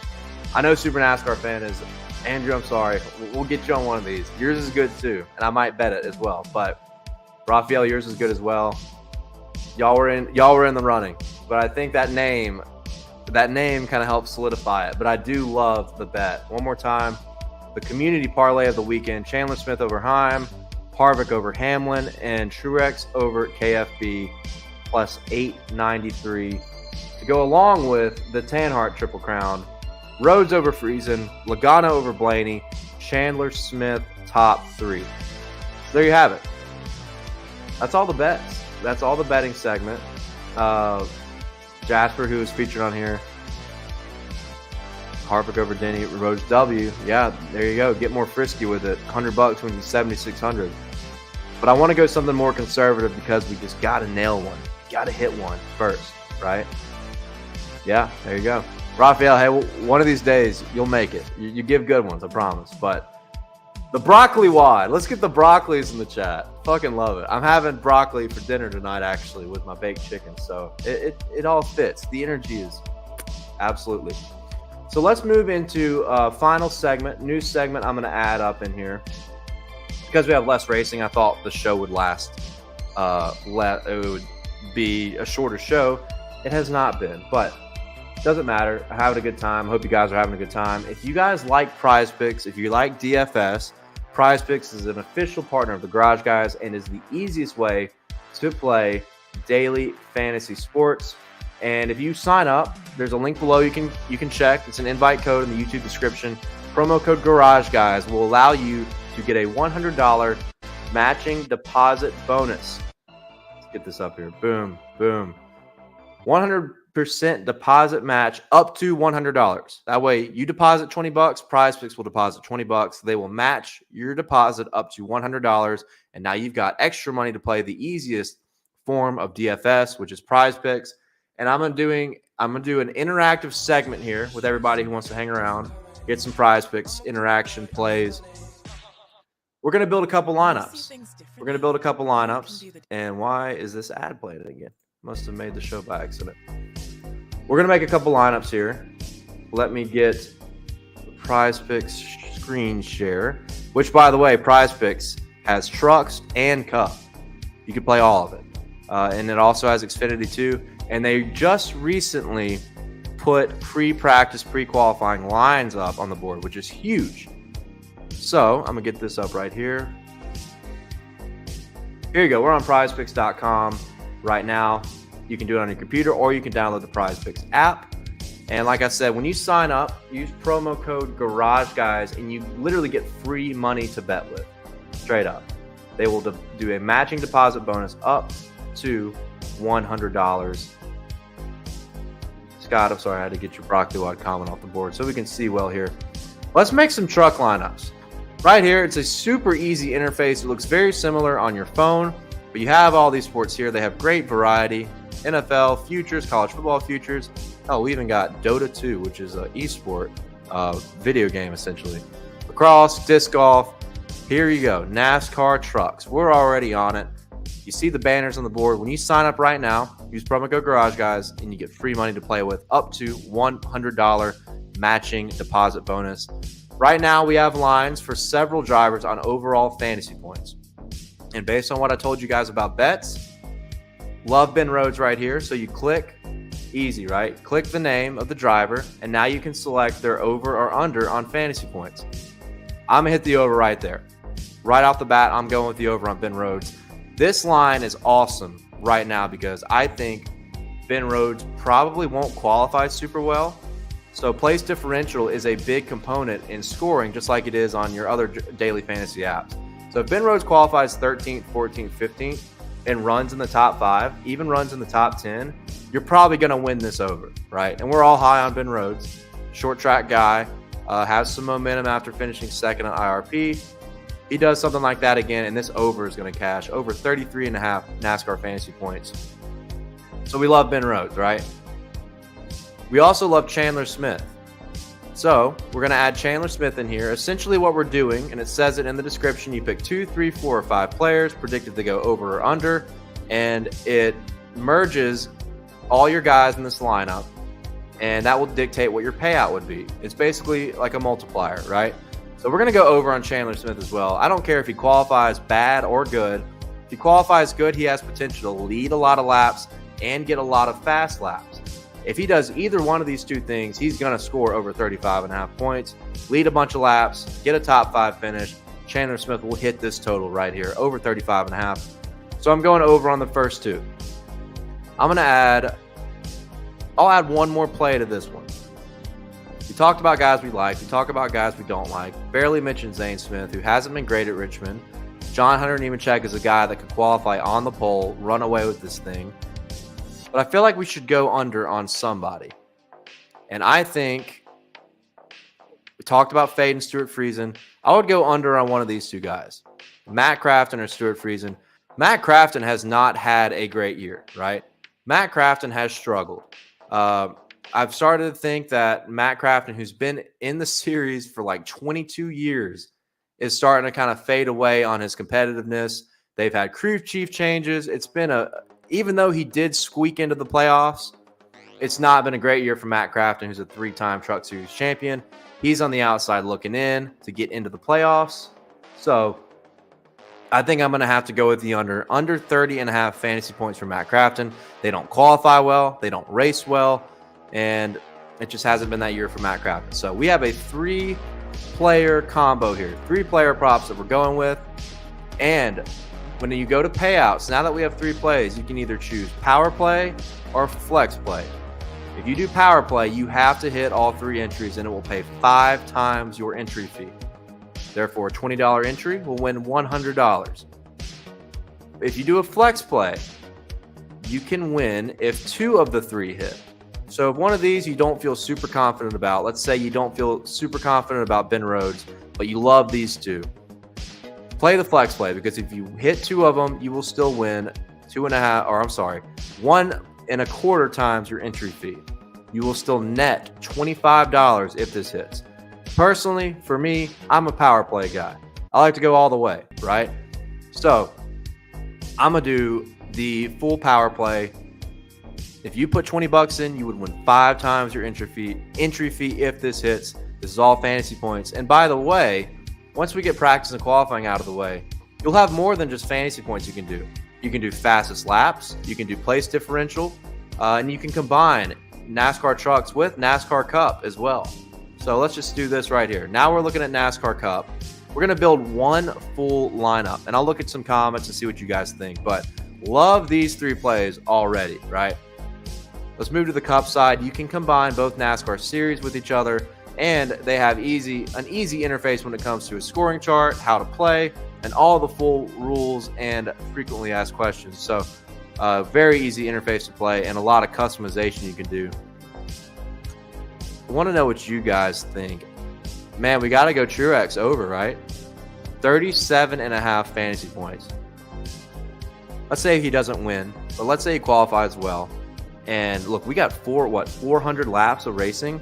I know Super NASCAR fan is Andrew. I'm sorry. We'll get you on one of these. Yours is good too, and I might bet it as well. But Raphael, yours is good as well. Y'all were in the running, but I think that name kind of helps solidify it. But I do love the bet. One more time, the community parlay of the weekend: Chandler Smith over Heim, Harvick over Hamlin, and Truex over KFB plus 893 to go along with the Tanhart Triple Crown. Rhodes over Friesen, Logano over Blaney, Chandler Smith top 3. So there you have it. That's all the bets. That's all the betting segment. Jasper, who is featured on here. Harvick over Denny, Rhodes W. Yeah, there you go. Get more frisky with it. $100 wins you $7,600. But I want to go something more conservative because we just got to nail one. Got to hit one first, right? Yeah, there you go. Raphael, hey, one of these days you'll make it. You give good ones, I promise. But the broccoli wad. Let's get the broccolis in the chat. Fucking love it. I'm having broccoli for dinner tonight, actually, with my baked chicken. So it all fits. The energy is absolutely. So let's move into final segment, new segment I'm going to add up in here. Because we have less racing, I thought the show would last. It would be a shorter show. It has not been, but doesn't matter. I'm having a good time. Hope you guys are having a good time. If you guys like PrizePicks, if you like DFS, PrizePicks is an official partner of the Garage Guys and is the easiest way to play daily fantasy sports. And if you sign up, there's a link below you can check. It's an invite code in the YouTube description. Promo code Garage Guys will allow you to get a $100 matching deposit bonus. Let's get this up here. Boom, boom. $100 deposit match up to $100. That way you deposit $20, PrizePicks will deposit $20. They will match your deposit up to $100. And now you've got extra money to play the easiest form of DFS, which is PrizePicks. And I'm gonna do an interactive segment here with everybody who wants to hang around, get some PrizePicks interaction plays. We're gonna build a couple lineups. And why is this ad playing again? Must have made the show by accident. We're gonna make a couple lineups here. Let me get the PrizePicks screen share. Which, by the way, PrizePicks has trucks and cup. You can play all of it, and it also has Xfinity too. And they just recently put pre-practice, pre-qualifying lines up on the board, which is huge. So I'm gonna get this up right here. Here you go. We're on PrizePicks.com right now. You can do it on your computer, or you can download the PrizePicks app. And like I said, when you sign up, use promo code GarageGuys, and you literally get free money to bet with. Straight up. They will do a matching deposit bonus up to $100. Scott, I'm sorry, I had to get your broccoli wad comment off the board so we can see well here. Let's make some truck lineups. Right here, it's a super easy interface. It looks very similar on your phone, but you have all these sports here. They have great variety. NFL, futures, college football futures. Oh, we even got Dota 2, which is an esport video game, essentially. Lacrosse, disc golf. Here you go. NASCAR trucks. We're already on it. You see the banners on the board. When you sign up right now, use promo code GarageGuys, and you get free money to play with up to $100 matching deposit bonus. Right now, we have lines for several drivers on overall fantasy points. And based on what I told you guys about bets, love Ben Rhodes right here. So you click, easy, right? Click the name of the driver, and now you can select their over or under on fantasy points. I'm going to hit the over right there. Right off the bat, I'm going with the over on Ben Rhodes. This line is awesome right now because I think Ben Rhodes probably won't qualify super well. So place differential is a big component in scoring, just like it is on your other daily fantasy apps. So if Ben Rhodes qualifies 13th, 14th, 15th, and runs in the top 5, even runs in the top 10, you're probably going to win this over, right? And we're all high on Ben Rhodes. Short track guy, has some momentum after finishing second on IRP. He does something like that again, and this over is going to cash over 33.5 NASCAR fantasy points. So we love Ben Rhodes, right? We also love Chandler Smith. So we're going to add Chandler Smith in here. Essentially what we're doing, and it says it in the description, you pick 2, 3, 4, or 5 players, predicted to go over or under, and it merges all your guys in this lineup, and that will dictate what your payout would be. It's basically like a multiplier, right? So we're going to go over on Chandler Smith as well. I don't care if he qualifies bad or good. If he qualifies good, he has potential to lead a lot of laps and get a lot of fast laps. If he does either one of these two things, he's going to score over 35.5 points, lead a bunch of laps, get a top 5 finish. Chandler Smith will hit this total right here, over 35.5. So I'm going over on the first two. I'll add one more play to this one. We talked about guys we like. We talk about guys we don't like. Barely mentioned Zane Smith, who hasn't been great at Richmond. John Hunter Nemechek is a guy that could qualify on the pole, run away with this thing. But I feel like we should go under on somebody. And I think we talked about Fade and Stuart Friesen. I would go under on one of these two guys, Matt Crafton or Stuart Friesen. Matt Crafton has not had a great year, right? Matt Crafton has struggled. I've started to think that Matt Crafton, who's been in the series for like 22 years, is starting to kind of fade away on his competitiveness. They've had crew chief changes. It's been even though he did squeak into the playoffs, it's not been a great year for Matt Crafton, who's a 3-time Truck Series champion. He's on the outside looking in to get into the playoffs. So I think I'm going to have to go with the under 30.5 fantasy points for Matt Crafton. They don't qualify well. They don't race well. And it just hasn't been that year for Matt Crafton. So we have a 3-player combo here, 3-player props that we're going with. And when you go to payouts, now that we have 3 plays, you can either choose power play or flex play. If you do power play, you have to hit all 3 entries, and it will pay 5 times your entry fee. Therefore, a $20 entry will win $100. If you do a flex play, you can win if 2 of the 3 hit. So if one of these you don't feel super confident about, let's say you don't feel super confident about Ben Rhodes, but you love these two, play the flex play, because if you hit 2 of them, you will still win 1.25 times your entry fee. You will still net $25 if this hits. Personally, for me, I'm a power play guy. I like to go all the way, right? So I'm going to do the full power play. If you put 20 bucks in, you would win 5 times your entry fee if this hits. This is all fantasy points. And by the way, once we get practice and qualifying out of the way, you'll have more than just fantasy points you can do. You can do fastest laps, you can do place differential, and you can combine NASCAR trucks with NASCAR Cup as well. So let's just do this right here. Now we're looking at NASCAR Cup. We're going to build one full lineup, and I'll look at some comments and see what you guys think. But love these 3 plays already, right? Let's move to the Cup side. You can combine both NASCAR series with each other, and they have an easy interface when it comes to a scoring chart, how to play, and all the full rules and frequently asked questions. So very easy interface to play and a lot of customization you can do. I want to know what you guys think. Man, we got to go Truex over, right? 37.5 fantasy points. Let's say he doesn't win, but let's say he qualifies well. And look, we got 400 laps of racing.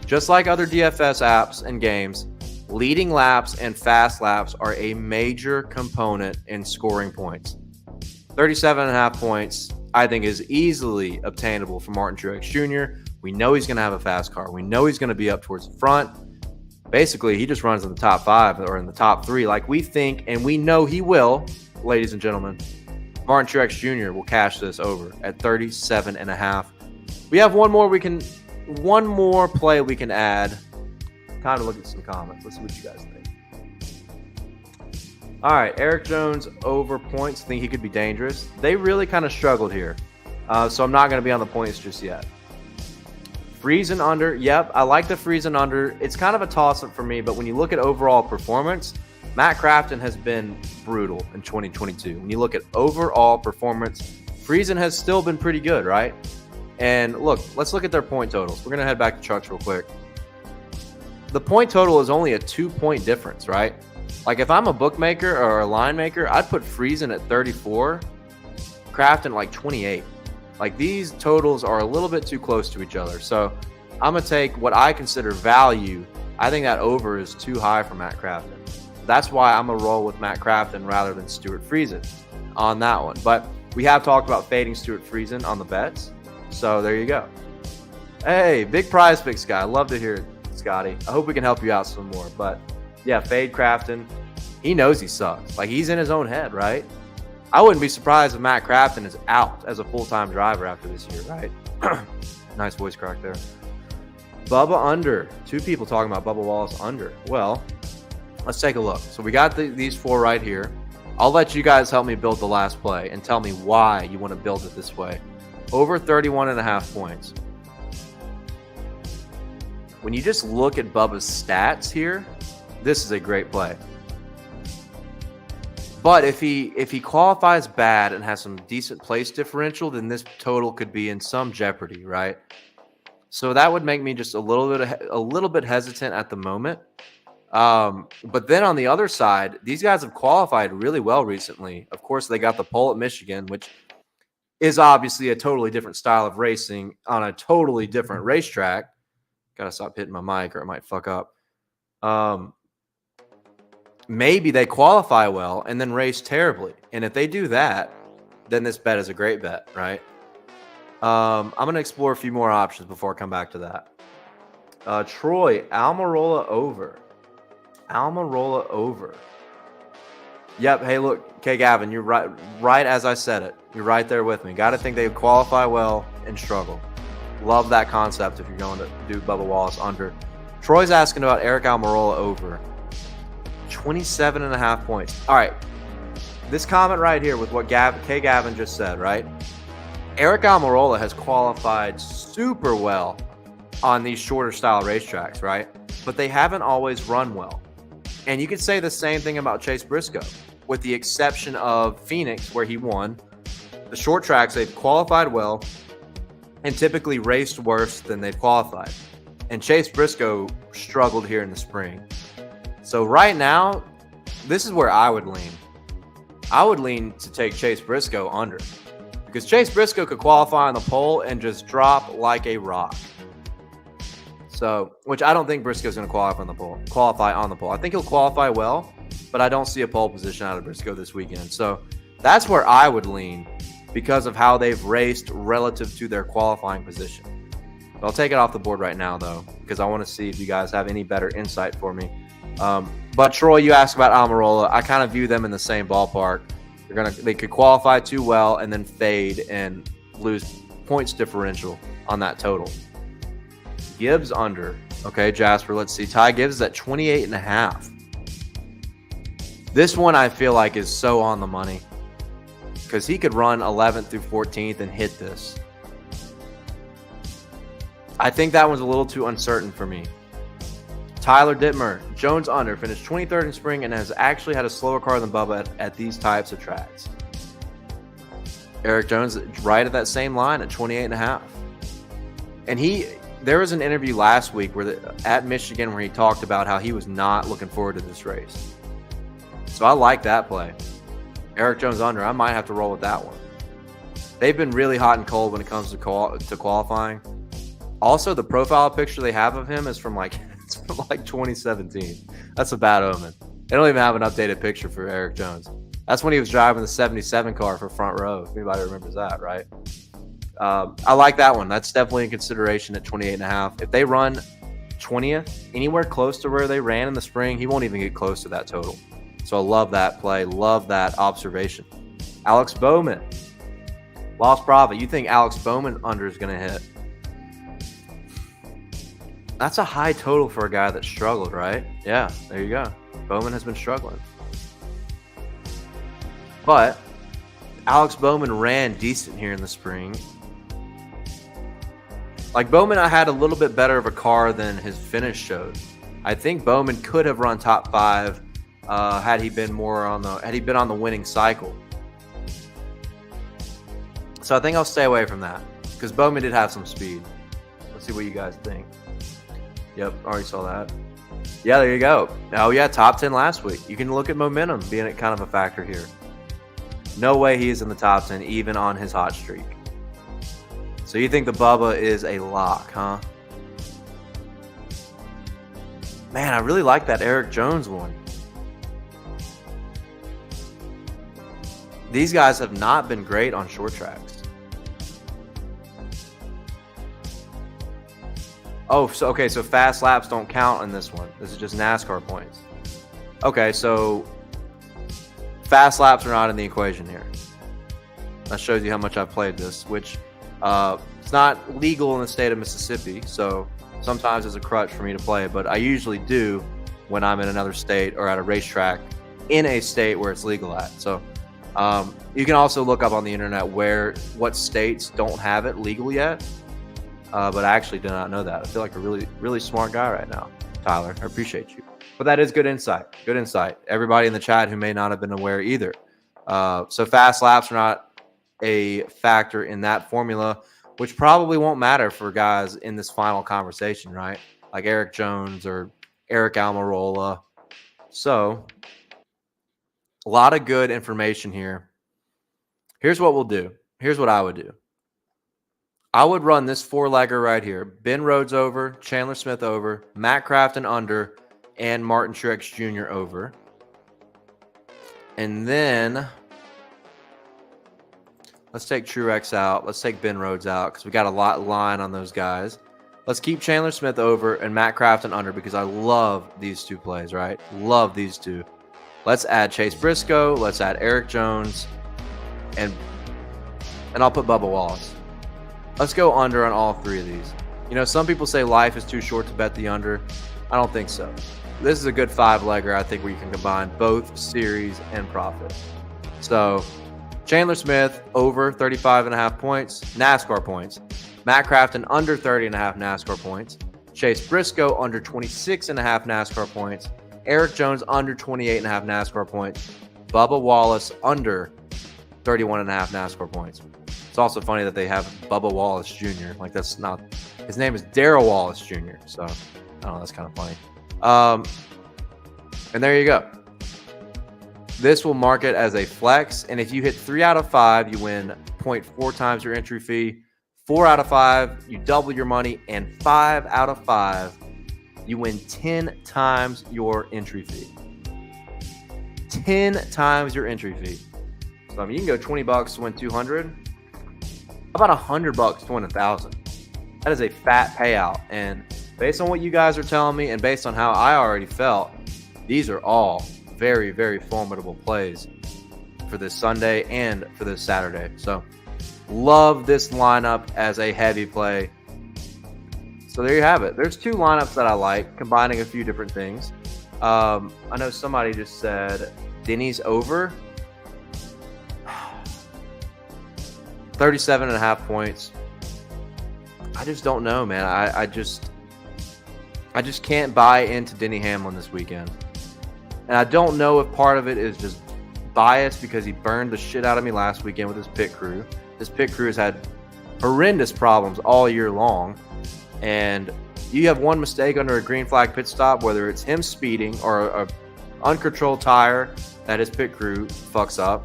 Just like other DFS apps and games, leading laps and fast laps are a major component in scoring points. 37.5 points, I think, is easily obtainable for Martin Truex Jr. We know he's going to have a fast car. We know he's going to be up towards the front. Basically, he just runs in the top 5 or in the top 3 like we think, and we know he will, ladies and gentlemen. Martin Truex Jr. will cash this over at 37.5. We have one more play we can add. Kind of look at some comments. Let's see what you guys think. All right, Eric Jones over points. Think he could be dangerous. They really kind of struggled here, so I'm not going to be on the points just yet. Freezing under. Yep, I like the freezing under. It's kind of a toss-up for me, but when you look at overall performance, Matt Crafton has been brutal in 2022. When you look at overall performance, Friesen has still been pretty good, right? And look, let's look at their point totals. We're going to head back to trucks real quick. The point total is only a 2-point difference, right? Like if I'm a bookmaker or a line maker, I'd put Friesen at 34, Crafton like 28. Like these totals are a little bit too close to each other. So I'm going to take what I consider value. I think that over is too high for Matt Crafton. That's why I'm going to roll with Matt Crafton rather than Stuart Friesen on that one. But we have talked about fading Stuart Friesen on the bets. So there you go. Hey, big PrizePicks guy. Love to hear it, Scotty. I hope we can help you out some more. But yeah, fade Crafton. He knows he sucks. Like he's in his own head, right? I wouldn't be surprised if Matt Crafton is out as a full-time driver after this year, right? Nice voice crack there. Bubba under. 2 people talking about Bubba Wallace under. Well, let's take a look. So we got these 4 right here. I'll let you guys help me build the last play and tell me why you want to build it this way. Over 31.5 points. When you just look at Bubba's stats here, this is a great play. But if he qualifies bad and has some decent place differential, then this total could be in some jeopardy, right? So that would make me just a little bit hesitant at the moment. But then on the other side, these guys have qualified really well recently. Of course, they got the pole at Michigan, which is obviously a totally different style of racing on a totally different racetrack. Gotta stop hitting my mic or it might fuck up. Maybe they qualify well and then race terribly. And if they do that, then this bet is a great bet, right? I'm going to explore a few more options before I come back to that. Troy, Almirola over. Almirola over. Yep. Hey, look, K. Gavin, you're right as I said it. You're right there with me. Got to think they qualify well and struggle. Love that concept if you're going to do Bubba Wallace under. Troy's asking about Eric Almirola over. 27.5 points. All right. This comment right here with what K. Gavin just said, right? Eric Almirola has qualified super well on these shorter style racetracks, right? But they haven't always run well. And you could say the same thing about Chase Briscoe, with the exception of Phoenix, where he won. The short tracks, they've qualified well. and typically raced worse than they've qualified. And Chase Briscoe struggled here in the spring. So right now, this is where I would lean. I would lean to take Chase Briscoe under, because Chase Briscoe could qualify on the pole and just drop like a rock. So, which I don't think Briscoe's going to qualify on the pole. I think he'll qualify well, but I don't see a pole position out of Briscoe this weekend. So that's where I would lean because of how they've raced relative to their qualifying position. But I'll take it off the board right now, though, because I want to see if you guys have any better insight for me. But Troy, you asked about Almirola. I kind of view them in the same ballpark. They could qualify too well and then fade and lose points differential on that total. Gibbs under. Okay, Jasper, let's see. Ty Gibbs is at 28.5. This one I feel like is so on the money because he could run 11th through 14th and hit this. I think that one's a little too uncertain for me. Tyler Dittmer, Jones under, finished 23rd in spring and has actually had a slower car than Bubba at these types of tracks. Eric Jones right at that same line at 28.5. And there was an interview last week at Michigan where he talked about how he was not looking forward to this race. So I like that play. Eric Jones under, I might have to roll with that one. They've been really hot and cold when it comes to qualifying. Also, the profile picture they have of him is from like 2017. That's a bad omen. They don't even have an updated picture for Eric Jones. That's when he was driving the 77 car for front row, if anybody remembers that, right? I like that one. That's definitely in consideration at 28.5. If they run 20th, anywhere close to where they ran in the spring, he won't even get close to that total. So I love that play. Love that observation. Alex Bowman. Lost Profit. You think Alex Bowman under is going to hit? That's a high total for a guy that struggled, right? Yeah, there you go. Bowman has been struggling. But Alex Bowman ran decent here in the spring. Like Bowman, I had a little bit better of a car than his finish showed. I think Bowman could have run top 5 had he been on the winning cycle. So I think I'll stay away from that because Bowman did have some speed. Let's see what you guys think. Yep, already saw that. Yeah, there you go. Oh yeah, top 10 last week. You can look at momentum being kind of a factor here. No way he is in the top 10 even on his hot streak. So you think the Bubba is a lock, huh? Man, I really like that Eric Jones one. These guys have not been great on short tracks. Oh, so fast laps don't count in this one. This is just NASCAR points. Okay, so fast laps are not in the equation here. That shows you how much I've played this, which it's not legal in the state of Mississippi, so sometimes it's a crutch for me to play it, but I usually do when I'm in another state or at a racetrack in a state where it's legal at. So you can also look up on the internet what states don't have it legal yet. But I actually did not know that. I feel like a really, really smart guy right now, Tyler. I appreciate you. But that is good insight. Good insight. Everybody in the chat who may not have been aware either. So fast laps are not a factor in that formula, which probably won't matter for guys in this final conversation, right? Like Eric Jones or Eric Almirola. So a lot of good information here. Here's what we'll do. Here's what I would do. I would run this 4-legger right here. Ben Rhodes over, Chandler Smith over, Matt Crafton under, and Martin Truex Jr. over. And then let's take Truex out. Let's take Ben Rhodes out because we got a lot line on those guys. Let's keep Chandler Smith over and Matt Crafton under because I love these two plays, right? Love these two. Let's add Chase Briscoe. Let's add Eric Jones. And I'll put Bubba Wallace. Let's go under on all 3 of these. You know, some people say life is too short to bet the under. I don't think so. This is a good 5-legger, I think, where you can combine both series and profit. So, Chandler Smith over 35.5 points, NASCAR points. Matt Crafton under 30.5 NASCAR points. Chase Briscoe under 26.5 NASCAR points. Eric Jones under 28.5 NASCAR points. Bubba Wallace under 31.5 NASCAR points. It's also funny that they have Bubba Wallace Jr. Like, that's not, his name is Darrell Wallace Jr. So, I don't know, that's kind of funny. And there you go. This will mark it as a flex. And if you hit 3 out of 5, you win 0.4 times your entry fee. 4 out of 5, you double your money. And 5 out of 5, you win 10 times your entry fee. 10 times your entry fee. So, I mean, you can go $20 to win 200. How about $100 to win 1,000? That is a fat payout. And based on what you guys are telling me and based on how I already felt, these are all very, very formidable plays for this Sunday and for this Saturday. So, love this lineup as a heavy play. So, there you have it. There's 2 lineups that I like, combining a few different things. I know somebody just said Denny's over 37.5 points. I just don't know, man. I just can't buy into Denny Hamlin this weekend. And I don't know if part of it is just bias because he burned the shit out of me last weekend with his pit crew. This pit crew has had horrendous problems all year long. And you have one mistake under a green flag pit stop, whether it's him speeding or an uncontrolled tire that his pit crew fucks up,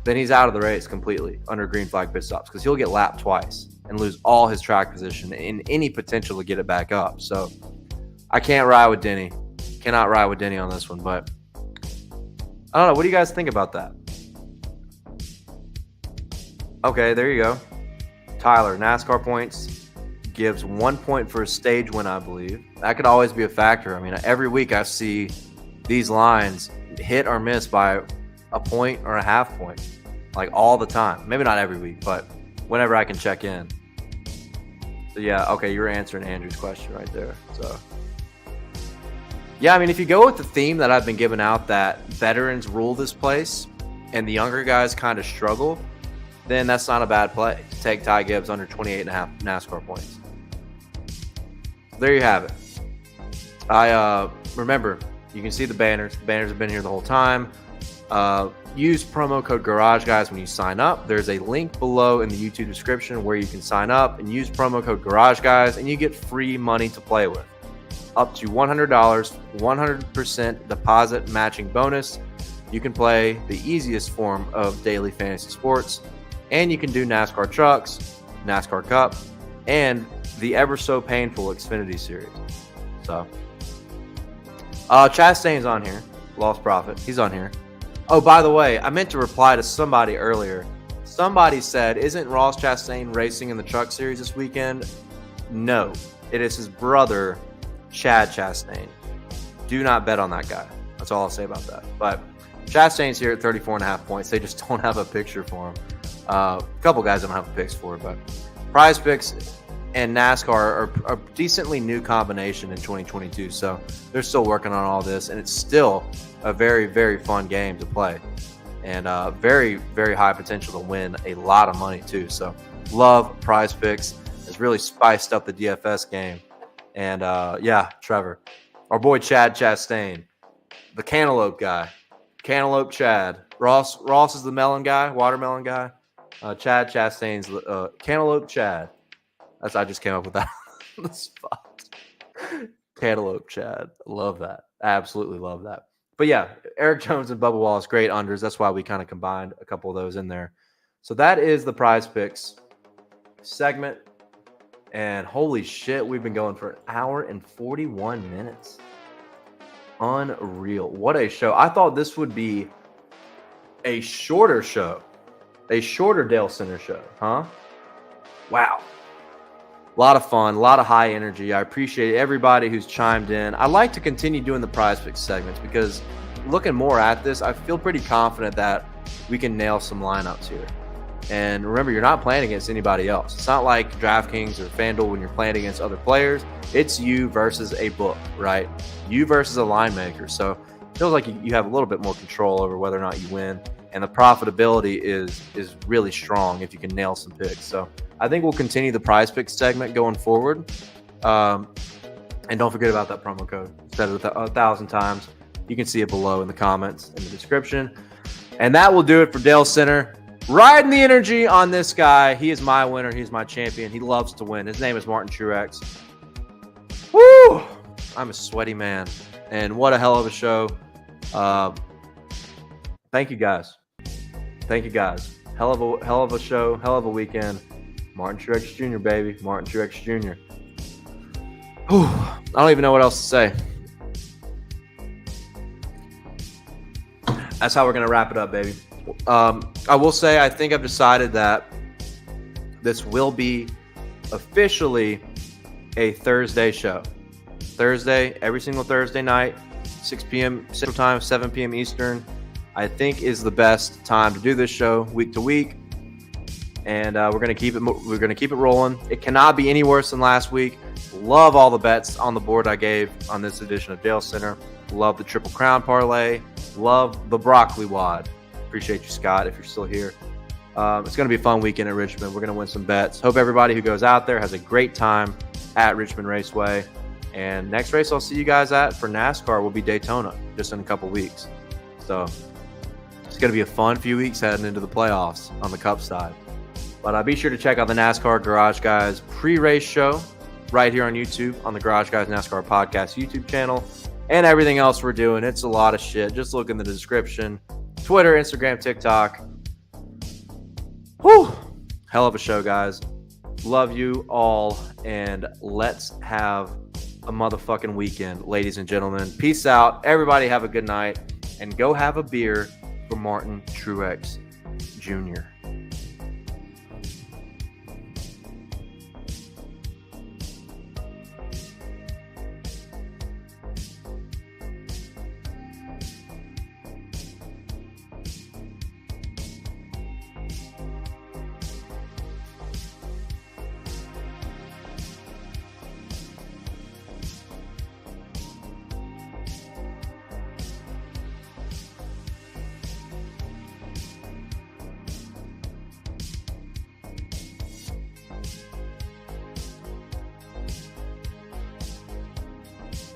then he's out of the race completely under green flag pit stops because he'll get lapped twice and lose all his track position and any potential to get it back up. So I can't ride with Denny. Cannot ride with Denny on this one, but I don't know. What do you guys think about that? Okay, there you go. Tyler, NASCAR points, gives 1 point for a stage win, I believe. That could always be a factor. I mean, every week I see these lines hit or miss by a point or a half point, like all the time. Maybe not every week, but whenever I can check in. So yeah, okay, you were answering Andrew's question right there. So yeah, I mean, if you go with the theme that I've been giving out, that veterans rule this place and the younger guys kind of struggle, then that's not a bad play to take Ty Gibbs under 28.5 NASCAR points. There you have it. I remember, you can see the banners. The banners have been here the whole time. Use promo code Garage Guys when you sign up. There's a link below in the YouTube description where you can sign up and use promo code Garage Guys, and you get free money to play with. Up to $100, 100% deposit matching bonus. You can play the easiest form of daily fantasy sports, and you can do NASCAR Trucks, NASCAR Cup, and the ever so painful Xfinity Series. So, Chastain's on here. Lost Profit. He's on here. Oh, by the way, I meant to reply to somebody earlier. Somebody said, isn't Ross Chastain racing in the Truck Series this weekend? No. It is his brother, Chad Chastain. Do not bet on that guy. That's all I'll say about that. But Chastain's here at 34.5 points. They just don't have a picture for him. A couple guys don't have a picks for it, but PrizePicks and NASCAR are a decently new combination in 2022. So they're still working on all this, and it's still a very, very fun game to play, and very, very high potential to win a lot of money too. So love PrizePicks. It's really spiced up the DFS game. And yeah, Trevor, our boy Chad Chastain, the cantaloupe guy, Cantaloupe Chad. Ross is the melon guy, watermelon guy. Chad Chastain's Cantaloupe Chad. I just came up with that on the spot. Cantaloupe Chad. Love that. Absolutely love that. But yeah, Eric Jones and Bubba Wallace, great unders. That's why we kind of combined a couple of those in there. So that is the PrizePicks segment. And holy shit, we've been going for an hour and 41 minutes. Unreal. What a show. I thought this would be a shorter show. A shorter Dale Center show, huh? Wow. A lot of fun, a lot of high energy. I appreciate everybody who's chimed in. I like to continue doing the PrizePicks segments because looking more at this, I feel pretty confident that we can nail some lineups here. And remember, you're not playing against anybody else. It's not like DraftKings or FanDuel when you're playing against other players. It's you versus a book, right? You versus a line maker. So it feels like you have a little bit more control over whether or not you win. And the profitability is really strong if you can nail some picks. So I think we'll continue the PrizePicks segment going forward. And don't forget about that promo code. Said it 1,000 times. You can see it below in the comments in the description. And that will do it for Dale Center. riding the energy on this guy. He is my winner. He's my champion. He loves to win. His name is Martin Truex. Woo! I'm a sweaty man. And what a hell of a show. Thank you guys. Thank you guys. Hell of a show. Hell of a weekend. Martin Truex Jr., baby. Martin Truex Jr. Whew. I don't even know what else to say. That's how we're going to wrap it up, baby. I will say I think I've decided that this will be officially a Thursday show. Thursday, every single Thursday night, 6 p.m. Central Time, 7 p.m. Eastern, I think is the best time to do this show week to week. And we're gonna keep it rolling. It cannot be any worse than last week. Love all the bets on the board I gave on this edition of Dale Center. Love the Triple Crown parlay. Love the broccoli wad. Appreciate you, Scott, if you're still here. It's going to be a fun weekend at Richmond. We're going to win some bets. Hope everybody who goes out there has a great time at Richmond Raceway. And next race I'll see you guys at for NASCAR will be Daytona just in a couple weeks. So it's going to be a fun few weeks heading into the playoffs on the Cup side. But be sure to check out the NASCAR Garage Guys pre-race show right here on YouTube on the Garage Guys NASCAR Podcast YouTube channel. And everything else we're doing. It's a lot of shit. Just look in the description. Twitter, Instagram, TikTok. Whew. Hell of a show, guys. Love you all. And let's have a motherfucking weekend, ladies and gentlemen. Peace out. Everybody have a good night. And go have a beer for Martin Truex Jr.